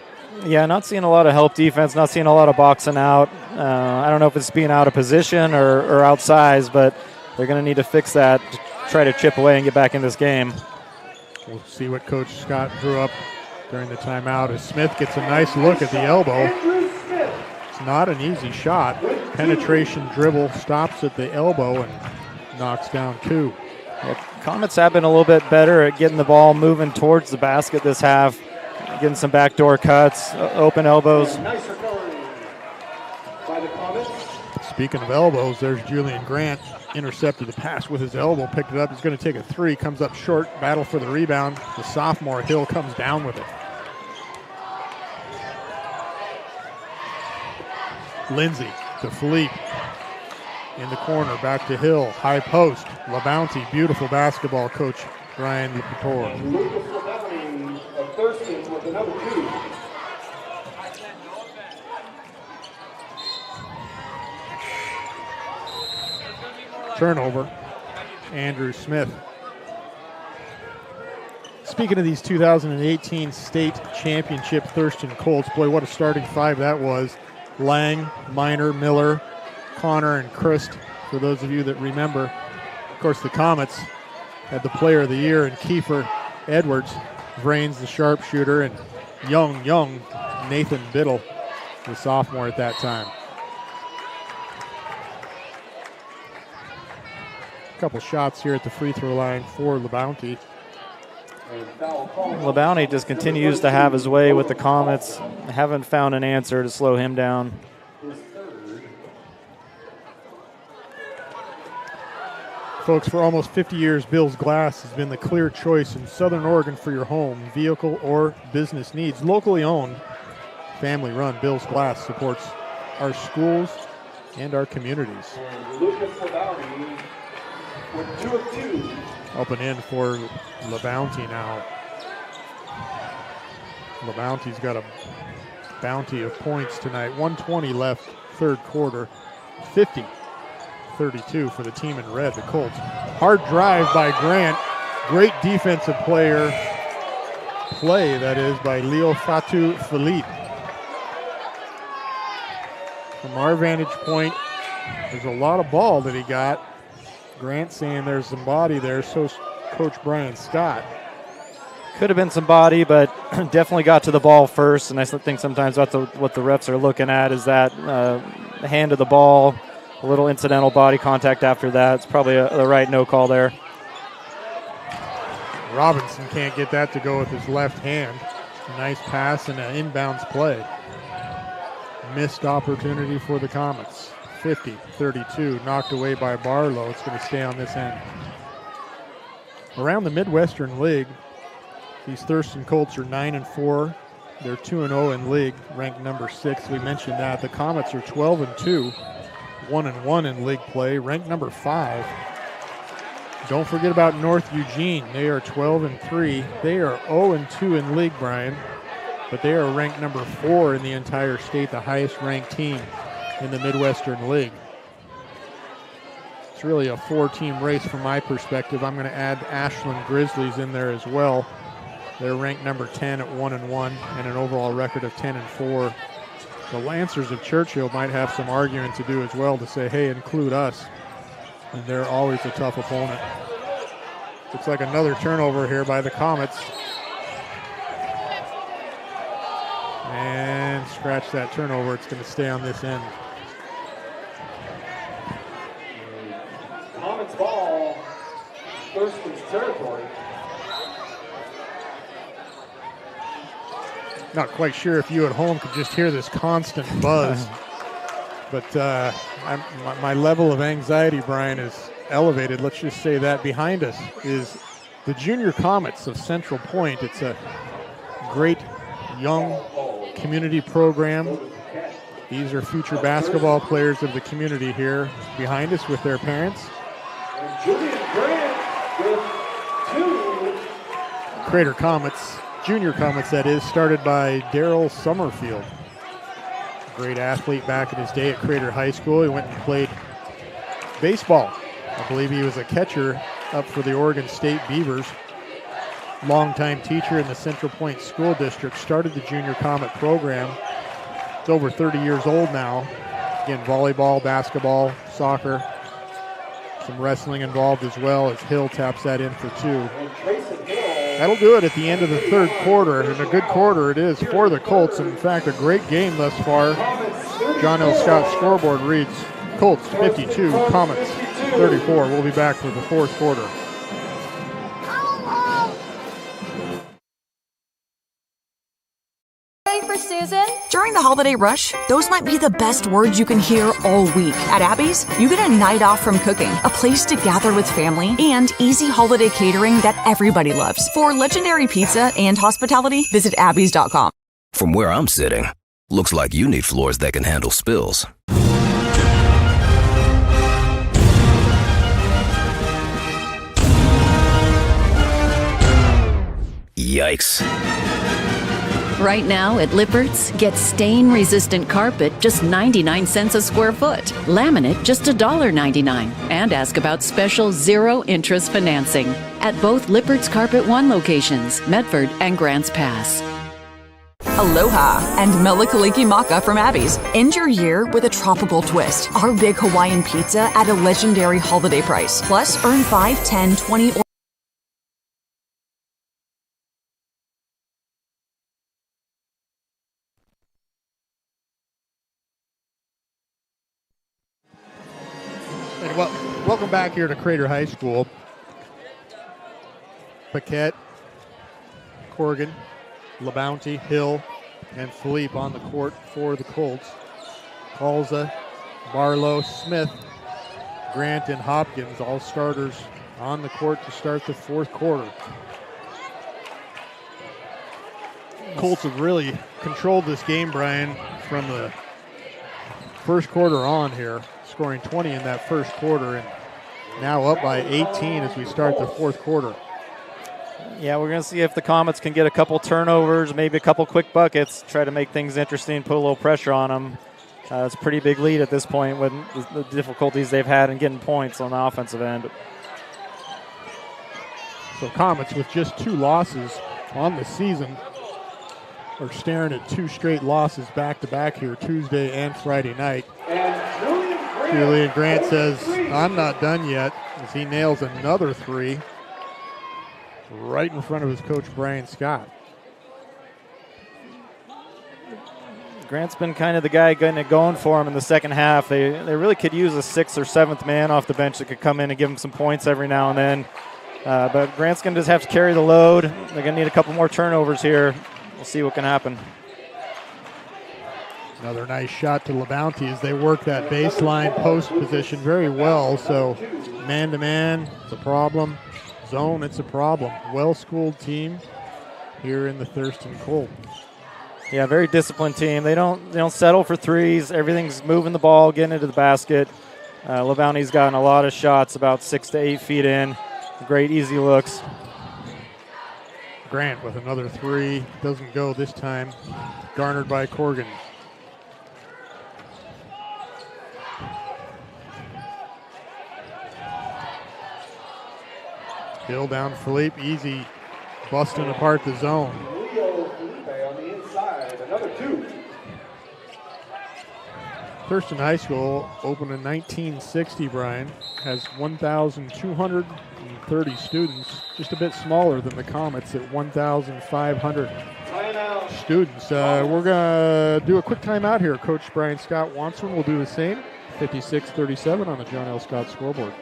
Yeah, not seeing a lot of help defense, not seeing a lot of boxing out. I don't know if it's being out of position or outsized, but they're going to need to fix that to try to chip away and get back in this game. We'll see what Coach Scott drew up during the timeout as Smith gets a nice look at the elbow. It's not an easy shot. Penetration dribble stops at the elbow and knocks down two. Yeah, Comets have been a little bit better at getting the ball moving towards the basket this half, getting some backdoor cuts, open elbows. Speaking of elbows, there's Julian Grant. Intercepted the pass with his elbow, picked it up. He's going to take a three, comes up short, battle for the rebound. The sophomore Hill comes down with it. Lindsay to Philippe. In the corner, back to Hill. High post. LaBounty, beautiful basketball, Coach Brian Lipator. Lucas LaBounty of Thurston with another two. Turnover. Andrew Smith. Speaking of these 2018 state championship Thurston Colts, boy, what a starting five that was. Lang, Miner, Miller, Connor, and Christ, for those of you that remember. Of course, the Comets had the player of the year in Kiefer Edwards, Vrains the sharpshooter, and young Nathan Biddle, the sophomore at that time. A couple shots here at the free throw line for LaBounty. LaBounty just continues to have his way with the Comets. Haven't found an answer to slow him down. Folks, for almost 50 years, Bill's Glass has been the clear choice in Southern Oregon for your home, vehicle, or business needs. Locally owned, family-run, Bill's Glass supports our schools and our communities. Lucas LaBounty with 2 of 2. Up and in for LaBounty now. LaBounty's got a bounty of points tonight. 1:20 left, third quarter. 50-32 for the team in red, the Colts. Hard drive by Grant. Great defensive play, that is, by Leo Fatu Philippe. From our vantage point, there's a lot of ball that he got. Grant saying there's some body there, so Coach Brian Scott. Could have been some body, but definitely got to the ball first. And I think sometimes what the refs are looking at is that hand of the ball, a little incidental body contact after that. It's probably the right no call there. Robinson can't get that to go with his left hand. A nice pass and an inbounds play. Missed opportunity for the Comets. 50-32, knocked away by Barlow. It's going to stay on this end. Around the Midwestern League, these Thurston Colts are 9-4. They're 2-0 in league, ranked number 6. We mentioned that. The Comets are 12-2, 1-1 in league play, ranked number 5. Don't forget about North Eugene. They are 12-3. They are 0-2 in league, Brian, but they are ranked number 4 in the entire state, the highest ranked team in the Midwestern League. It's really a 4-team race from my perspective. I'm going to add Ashland Grizzlies in there as well. They're ranked number 10 at 1-1 and an overall record of 10-4. The Lancers of Churchill might have some arguing to do as well to say, hey, include us. And they're always a tough opponent. Looks like another turnover here by the Comets. And scratch that turnover. It's going to stay on this end. Comets ball, Thurston's territory. Not quite sure if you at home could just hear this constant buzz. But my level of anxiety, Brian, is elevated. Let's just say that. Behind us is the Junior Comets of Central Point. It's a great young community program. These are future basketball players of the community here behind us with their parents. And Julian Grant with 2. Crater Comets, Junior Comets that is, started by Daryl Summerfield. Great athlete back in his day at Crater High School. He went and played baseball. I believe he was a catcher up for the Oregon State Beavers. Longtime teacher in the Central Point School District. Started the Junior Comet program. It's over 30 years old now. Again, volleyball, basketball, soccer. Some wrestling involved as well as Hill taps that in for 2. That'll do it at the end of the third quarter, and a good quarter it is for the Colts. And in fact, a great game thus far. John L. Scott's scoreboard reads Colts 52, Comets 34. We'll be back for the fourth quarter. Ready for Susan? During the holiday rush, those might be the best words you can hear all week. At Abby's, you get a night off from cooking, a place to gather with family, and easy holiday catering that everybody loves. For legendary pizza and hospitality, visit abbys.com. From where I'm sitting, looks like you need floors that can handle spills. Yikes. Right now at Lippert's, get stain-resistant carpet just 99 cents a square foot. Laminate just $1.99. And ask about special zero-interest financing at both Lippert's Carpet One locations, Medford and Grants Pass. Aloha and Mele Kalikimaka from Abby's. End your year with a tropical twist. Our big Hawaiian pizza at a legendary holiday price. Plus, earn 5, 10, 20, or Welcome back here to Crater High School. Paquette, Corrigan, LaBounty, Hill, and Philippe on the court for the Colts. Halza, Barlow, Smith, Grant, and Hopkins, all starters on the court to start the fourth quarter. Colts have really controlled this game, Brian, from the first quarter on here, scoring 20 in that first quarter and now up by 18 as we start the fourth quarter. Yeah, we're going to see if the Comets can get a couple turnovers, maybe a couple quick buckets, try to make things interesting, put a little pressure on them. It's a pretty big lead at this point with the difficulties they've had in getting points on the offensive end. So Comets with just 2 losses on the season are staring at 2 straight losses back-to-back here, Tuesday and Friday night. Julian Grant says, I'm not done yet, as he nails another 3 right in front of his coach, Brian Scott. Grant's been kind of the guy getting it going for him in the second half. They really could use a 6th or 7th man off the bench that could come in and give him some points every now and then. But Grant's going to just have to carry the load. They're going to need a couple more turnovers here. We'll see what can happen. Another nice shot to LaBounty as they work that baseline post position very well. So man-to-man, it's a problem. Zone, it's a problem. Well-schooled team here in the Thurston Colt. Yeah, very disciplined team. They don't settle for threes. Everything's moving the ball, getting into the basket. LaBounty's gotten a lot of shots about 6 to 8 feet in. Great easy looks. Grant with another three. Doesn't go this time. Garnered by Corgan. Bill down Philippe, easy, busting apart the zone. On the inside, another 2. Thurston High School opened in 1960, Brian, has 1,230 students, just a bit smaller than the Comets at 1,500 students. We're going to do a quick timeout here. Coach Brian Scott Wanson will do the same. 56-37 on the John L. Scott scoreboard.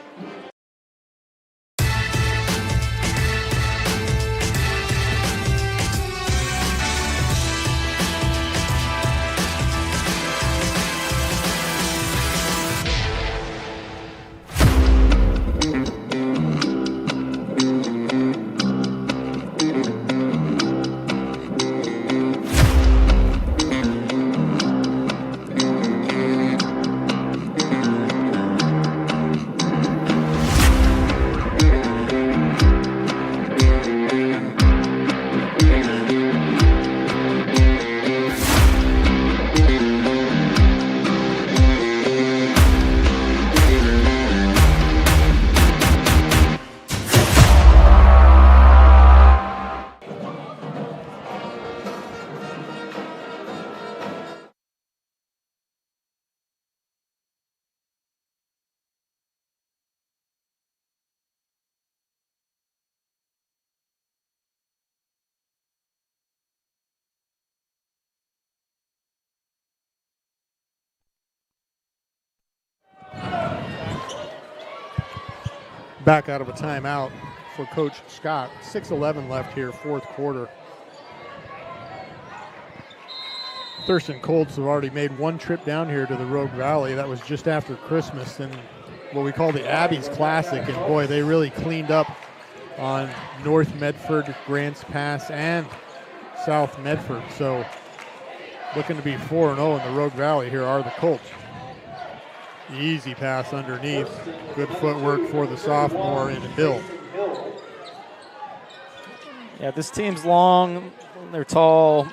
Back out of a timeout for Coach Scott. 6:11 left here, fourth quarter. Thurston Colts have already made one trip down here to the Rogue Valley. That was just after Christmas in what we call the Abby's Classic. And boy, they really cleaned up on North Medford, Grants Pass, and South Medford. So looking to be 4-0 in the Rogue Valley here are the Colts. Easy pass underneath. Good footwork for the sophomore in Bill. Yeah, this team's long, they're tall,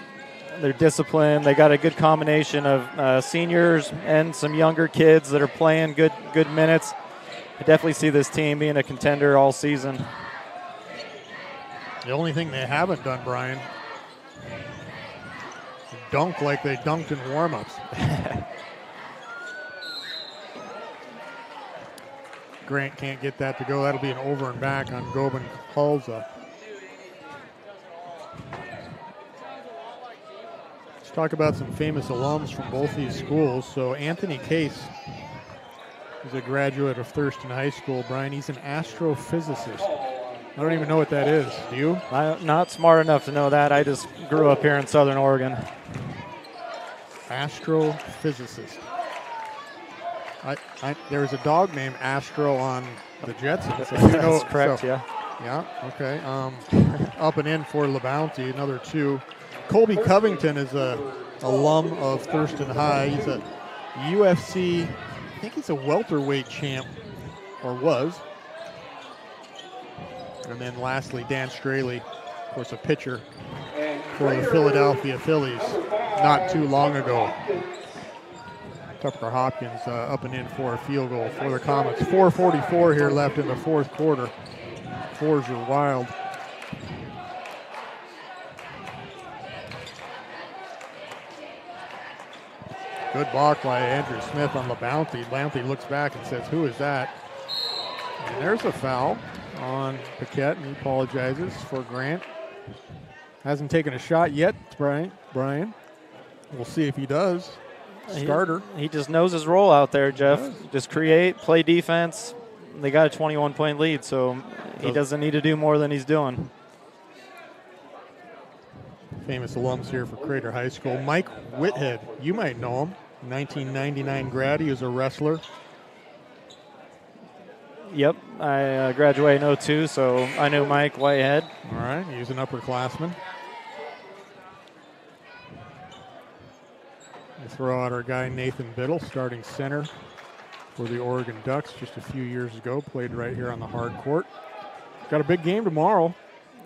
they're disciplined. They got a good combination of seniors and some younger kids that are playing good minutes. I definitely see this team being a contender all season. The only thing they haven't done, Brian, dunk like they dunked in warm-ups. Grant can't get that to go. That'll be an over and back on Gobin Halza. Let's talk about some famous alums from both these schools. So Anthony Case is a graduate of Thurston High School. Brian, he's an astrophysicist. I don't even know what that is. Do you? I'm not smart enough to know that. I just grew up here in Southern Oregon. Astrophysicist. There was a dog named Astro on the Jetsons. So That's correct, yeah. Yeah, okay. Up and in for LaBounty, another 2. Colby Covington is a alum of Thurston High. He's a UFC, I think he's a welterweight champ, or was. And then lastly, Dan Straley, of course, a pitcher for the Philadelphia Phillies not too long ago. Tucker Hopkins up and in for a field goal for the Comets. 4:44 here left in the fourth quarter. Fours are wild. Good block by Andrew Smith on LaBounty. LaBounty looks back and says, "Who is that?" And there's a foul on Paquette, and he apologizes for Grant. Hasn't taken a shot yet, Brian. We'll see if he does. Starter. He just knows his role out there, Jeff. Just create, play defense, they got a 21-point lead, so he doesn't need to do more than he's doing. Famous alums here for Crater High School. Mike Whithead, you might know him. 1999 grad, he was a wrestler. Yep, I graduated in 02, so I knew Mike Whitehead. All right, he's an upperclassman. We throw out our guy Nathan Biddle, starting center for the Oregon Ducks just a few years ago. Played right here on the hard court. Got a big game tomorrow.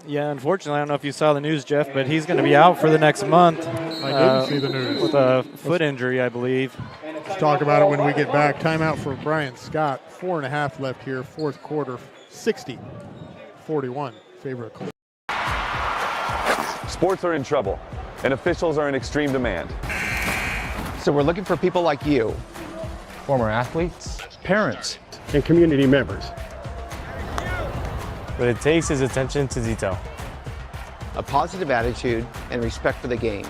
Yeah, unfortunately, I don't know if you saw the news, Jeff, but he's going to be out for the next month. I didn't see the news. With a foot injury, I believe. Let's talk about it when we get back. Timeout for Brian Scott. 4.5 left here, fourth quarter, 60-41. Favorite. Sports are in trouble, and officials are in extreme demand. So we're looking for people like you. Former athletes, Parents and community members. what it takes is attention to detail. A positive attitude and respect for the game.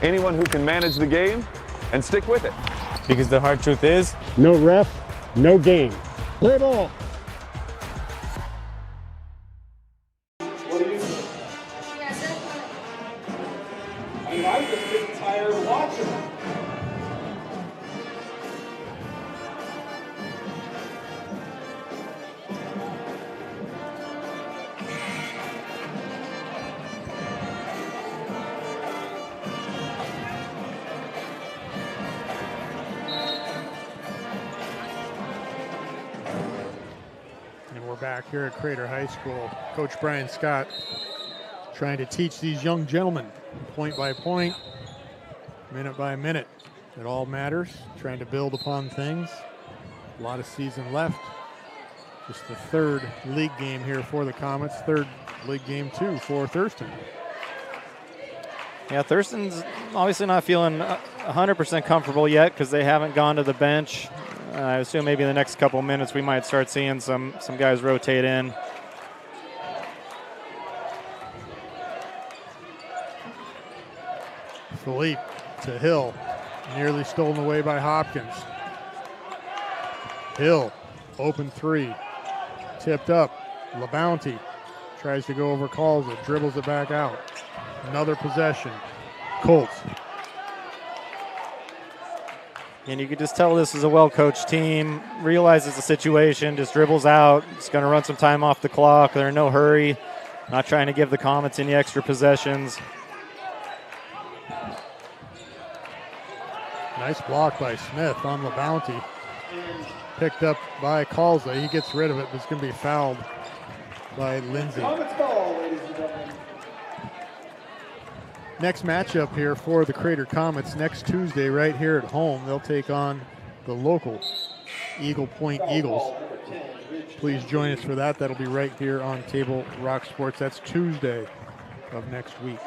Anyone who can manage the game and stick with it. Because the hard truth is, No ref, no game. Play ball. What do you think? I mean, I'm just getting tired watching. Back here at Crater High School, Coach Brian Scott trying to teach these young gentlemen point by point, minute by minute. It all matters, trying to build upon things. A lot of season left. Just the third league game here for the Comets, third league game too for Thurston. Yeah, Thurston's obviously not feeling 100% comfortable yet because they haven't gone to the bench. I assume maybe in the next couple minutes we might start seeing some guys rotate in. Philippe to Hill, nearly stolen away by Hopkins. Hill, open three, tipped up. LaBounty tries to go over calls it, dribbles it back out. Another possession. Colts. And you could just tell this is a well-coached team, realizes the situation, just dribbles out. It's going to run some time off the clock. They're in no hurry, not trying to give the Comets any extra possessions. Nice block by Smith on LaBounty. Picked up by Calza. He gets rid of it, but it's going to be fouled by Lindsay. Next matchup here for the Crater Comets next Tuesday right here at home. They'll take on the local Eagle Point Eagles. Please join us for that. That'll be right here on Table Rock Sports. That's Tuesday of next week.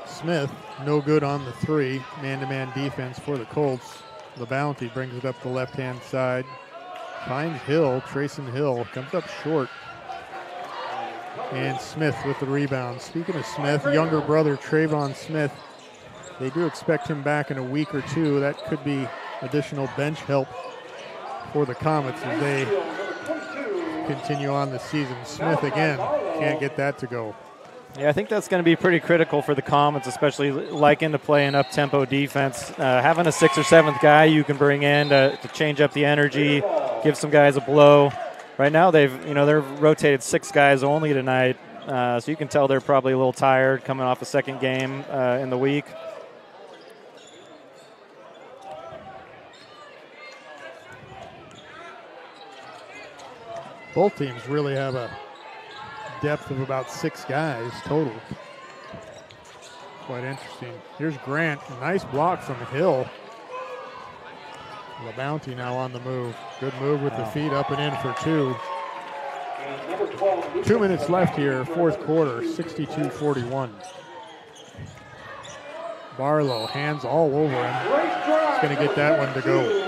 Smith, no good on the three. Man-to-man defense for the Colts. LaBounty brings it up the left-hand side. Finds Hill, Trayson Hill, comes up short. And Smith with the rebound. Speaking of Smith, younger brother Trayvon Smith, they do expect him back in a week or two. That could be additional bench help for the Comets as they continue on the season. Smith again, can't get that to go. Yeah, I think that's going to be pretty critical for the Comets, especially liking to play an up-tempo defense. Having a 6th or 7th guy you can bring in to change up the energy, give some guys a blow. Right now they've rotated 6 guys only tonight, so you can tell they're probably a little tired coming off a second game in the week. Both teams really have a depth of about 6 guys total. Quite interesting. Here's Grant. Nice block from Hill. LaBounty now on the move. Good move with the feet up and in for 2. 2 minutes left here, fourth quarter, 62-41. Barlow, hands all over him. He's going to get that one to go.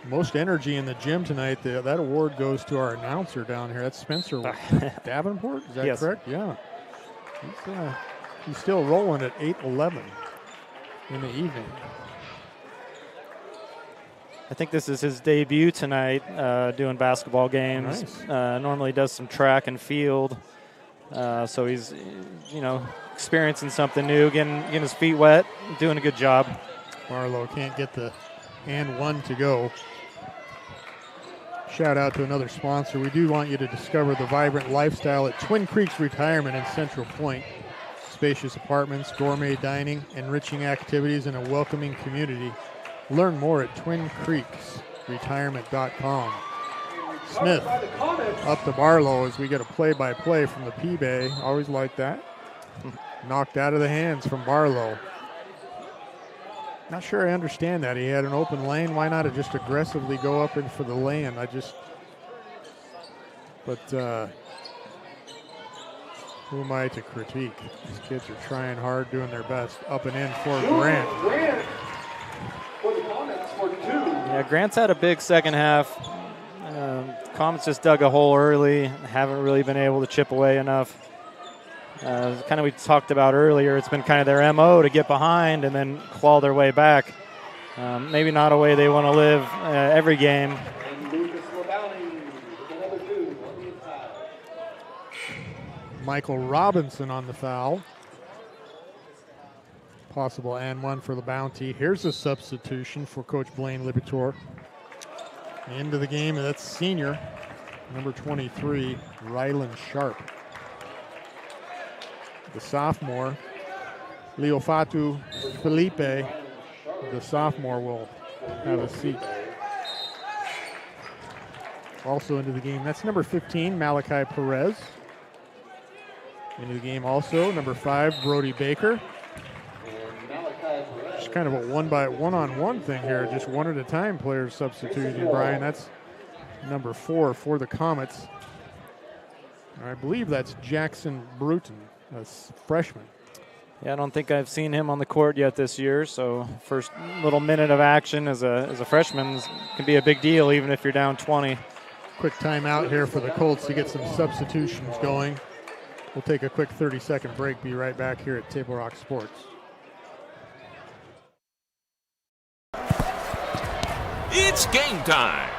Most energy in the gym tonight. That award goes to our announcer down here. That's Spencer Davenport. Is that correct? Yeah. He's still rolling at 8:11 in the evening. I think this is his debut tonight doing basketball games. Nice. Normally does some track and field. So he's, experiencing something new, getting his feet wet, doing a good job. Barlow can't get the and one to go. Shout out to another sponsor. We do want you to discover the vibrant lifestyle at Twin Creeks Retirement in Central Point. Spacious apartments, gourmet dining, enriching activities, and a welcoming community. Learn more at twincreeksretirement.com. Smith up to Barlow as we get a play-by-play from the P-Bay. Always like that. Knocked out of the hands from Barlow. Not sure I understand that. He had an open lane. Why not just aggressively go up in for the lane? Who am I to critique? These kids are trying hard, doing their best. Up and in for Grant. Yeah, Grant's had a big second half. Comets just dug a hole early. Haven't really been able to chip away enough. Kind of we talked about earlier, it's been kind of their MO to get behind and then claw their way back. Maybe not a way they want to live every game. Michael Robinson on the foul. Possible and one for the Bounty. Here's a substitution for Coach Blaine Lipitor. Into the game, and that's senior, number 23, Rylan Sharp. The sophomore, Leofatu Felipe, the sophomore, will have a seat. Also into the game, that's number 15, Malachi Perez. Into the game also, number 5, Brody Baker. Just kind of a one-on-one thing here, just one at a time players substituting, Brian. That's number 4 for the Comets. I believe that's Jackson Bruton, a freshman. Yeah, I don't think I've seen him on the court yet this year, so first little minute of action as a freshman can be a big deal even if you're down 20. Quick timeout here for the Colts to get some substitutions going. We'll take a quick 30-second break, be right back here at Table Rock Sports. It's game time.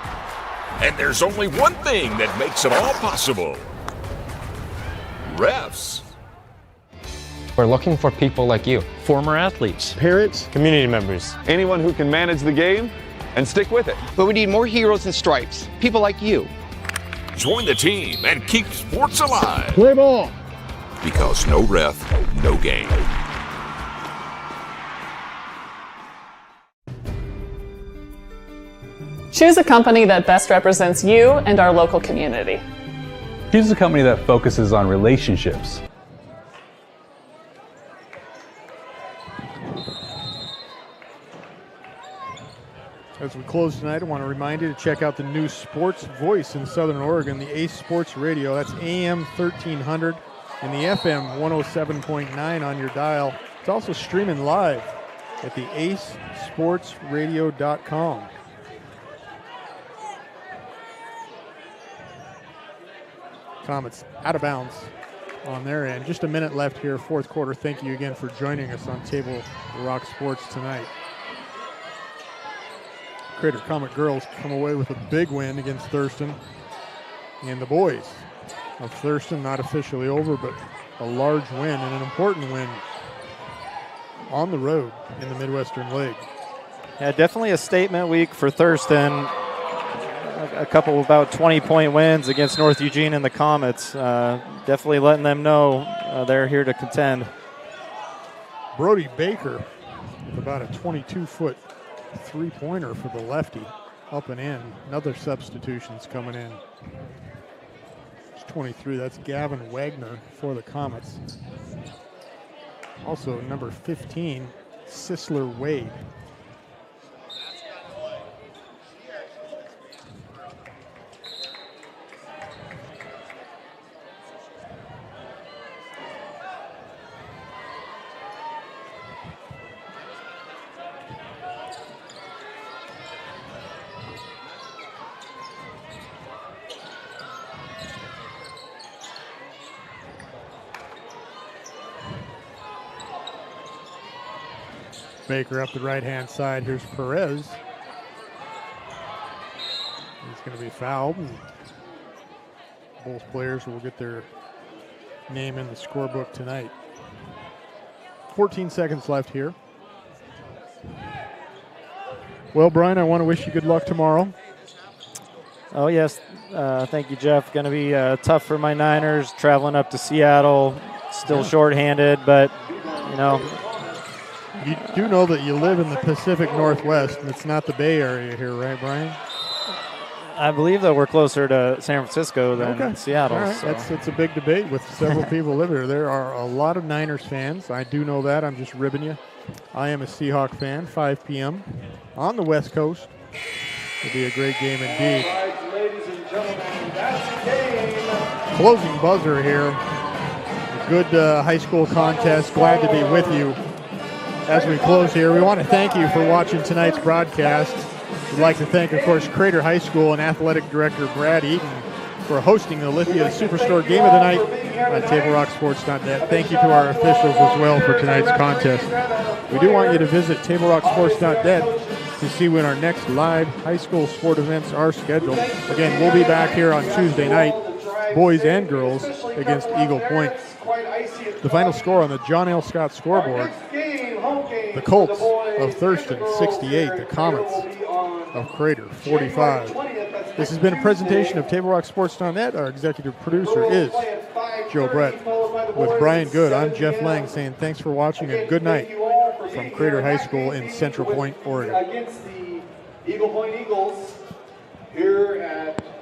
And there's only one thing that makes it all possible. Refs. We're looking for people like you, former athletes, Parents, Community members. Anyone who can manage the game and stick with it. But we need more heroes in stripes, people like you. Join the team and keep sports alive. Play ball. Because no ref, no game. Choose a company that best represents you and our local community. Choose a company that focuses on relationships. As we close tonight, I want to remind you to check out the new sports voice in Southern Oregon, the Ace Sports Radio. That's AM 1300 and the FM 107.9 on your dial. It's also streaming live at the acesportsradio.com. Comets out of bounds on their end. Just a minute left here, fourth quarter. Thank you again for joining us on Table Rock Sports tonight. Crater Comet girls come away with a big win against Thurston. And the boys of Thurston, not officially over, but a large win and an important win on the road in the Midwestern League. Yeah, definitely a statement week for Thurston. A couple of about 20-point wins against North Eugene and the Comets. Definitely letting them know they're here to contend. Brody Baker with about a 22-foot three-pointer for the lefty, up and in. Another substitution's coming in. It's 23. That's Gavin Wagner for the Comets. Also, number 15, Sisler Wade. Baker up the right-hand side. Here's Perez. He's going to be fouled. Both players will get their name in the scorebook tonight. 14 seconds left here. Well, Brian, I want to wish you good luck tomorrow. Oh, yes. Thank you, Jeff. Going to be tough for my Niners, traveling up to Seattle. Still shorthanded, but, you know. You do know that you live in the Pacific Northwest, and it's not the Bay Area here, right, Brian? I believe that we're closer to San Francisco than Seattle. All right. So. It's a big debate with several people live here. There are a lot of Niners fans. I do know that. I'm just ribbing you. I am a Seahawk fan. 5 p.m. on the West Coast. It'll be a great game indeed. All right, ladies and gentlemen, that's game. Closing buzzer here. A good high school contest. Glad to be with you as we close here. We want to thank you for watching tonight's broadcast. We'd like to thank, of course, Crater High School and Athletic Director Brad Eaton for hosting the Lithia Superstore Game of the Night on TableRockSports.net. Thank you to our officials as well for tonight's contest. We do want you to visit TableRockSports.net to see when our next live high school sport events are scheduled. Again, we'll be back here on Tuesday night, boys and girls, against Eagle Point. The final score on the John L. Scott scoreboard, the Colts of Thurston, 68, the Comets of Crater, 45. This has been a presentation of TableRockSports.net. Our executive producer is Joe Brett. With Brian Good, I'm Jeff Lang saying thanks for watching and good night from Crater High School in Central Point, Oregon. Against the Eagle Point Eagles here at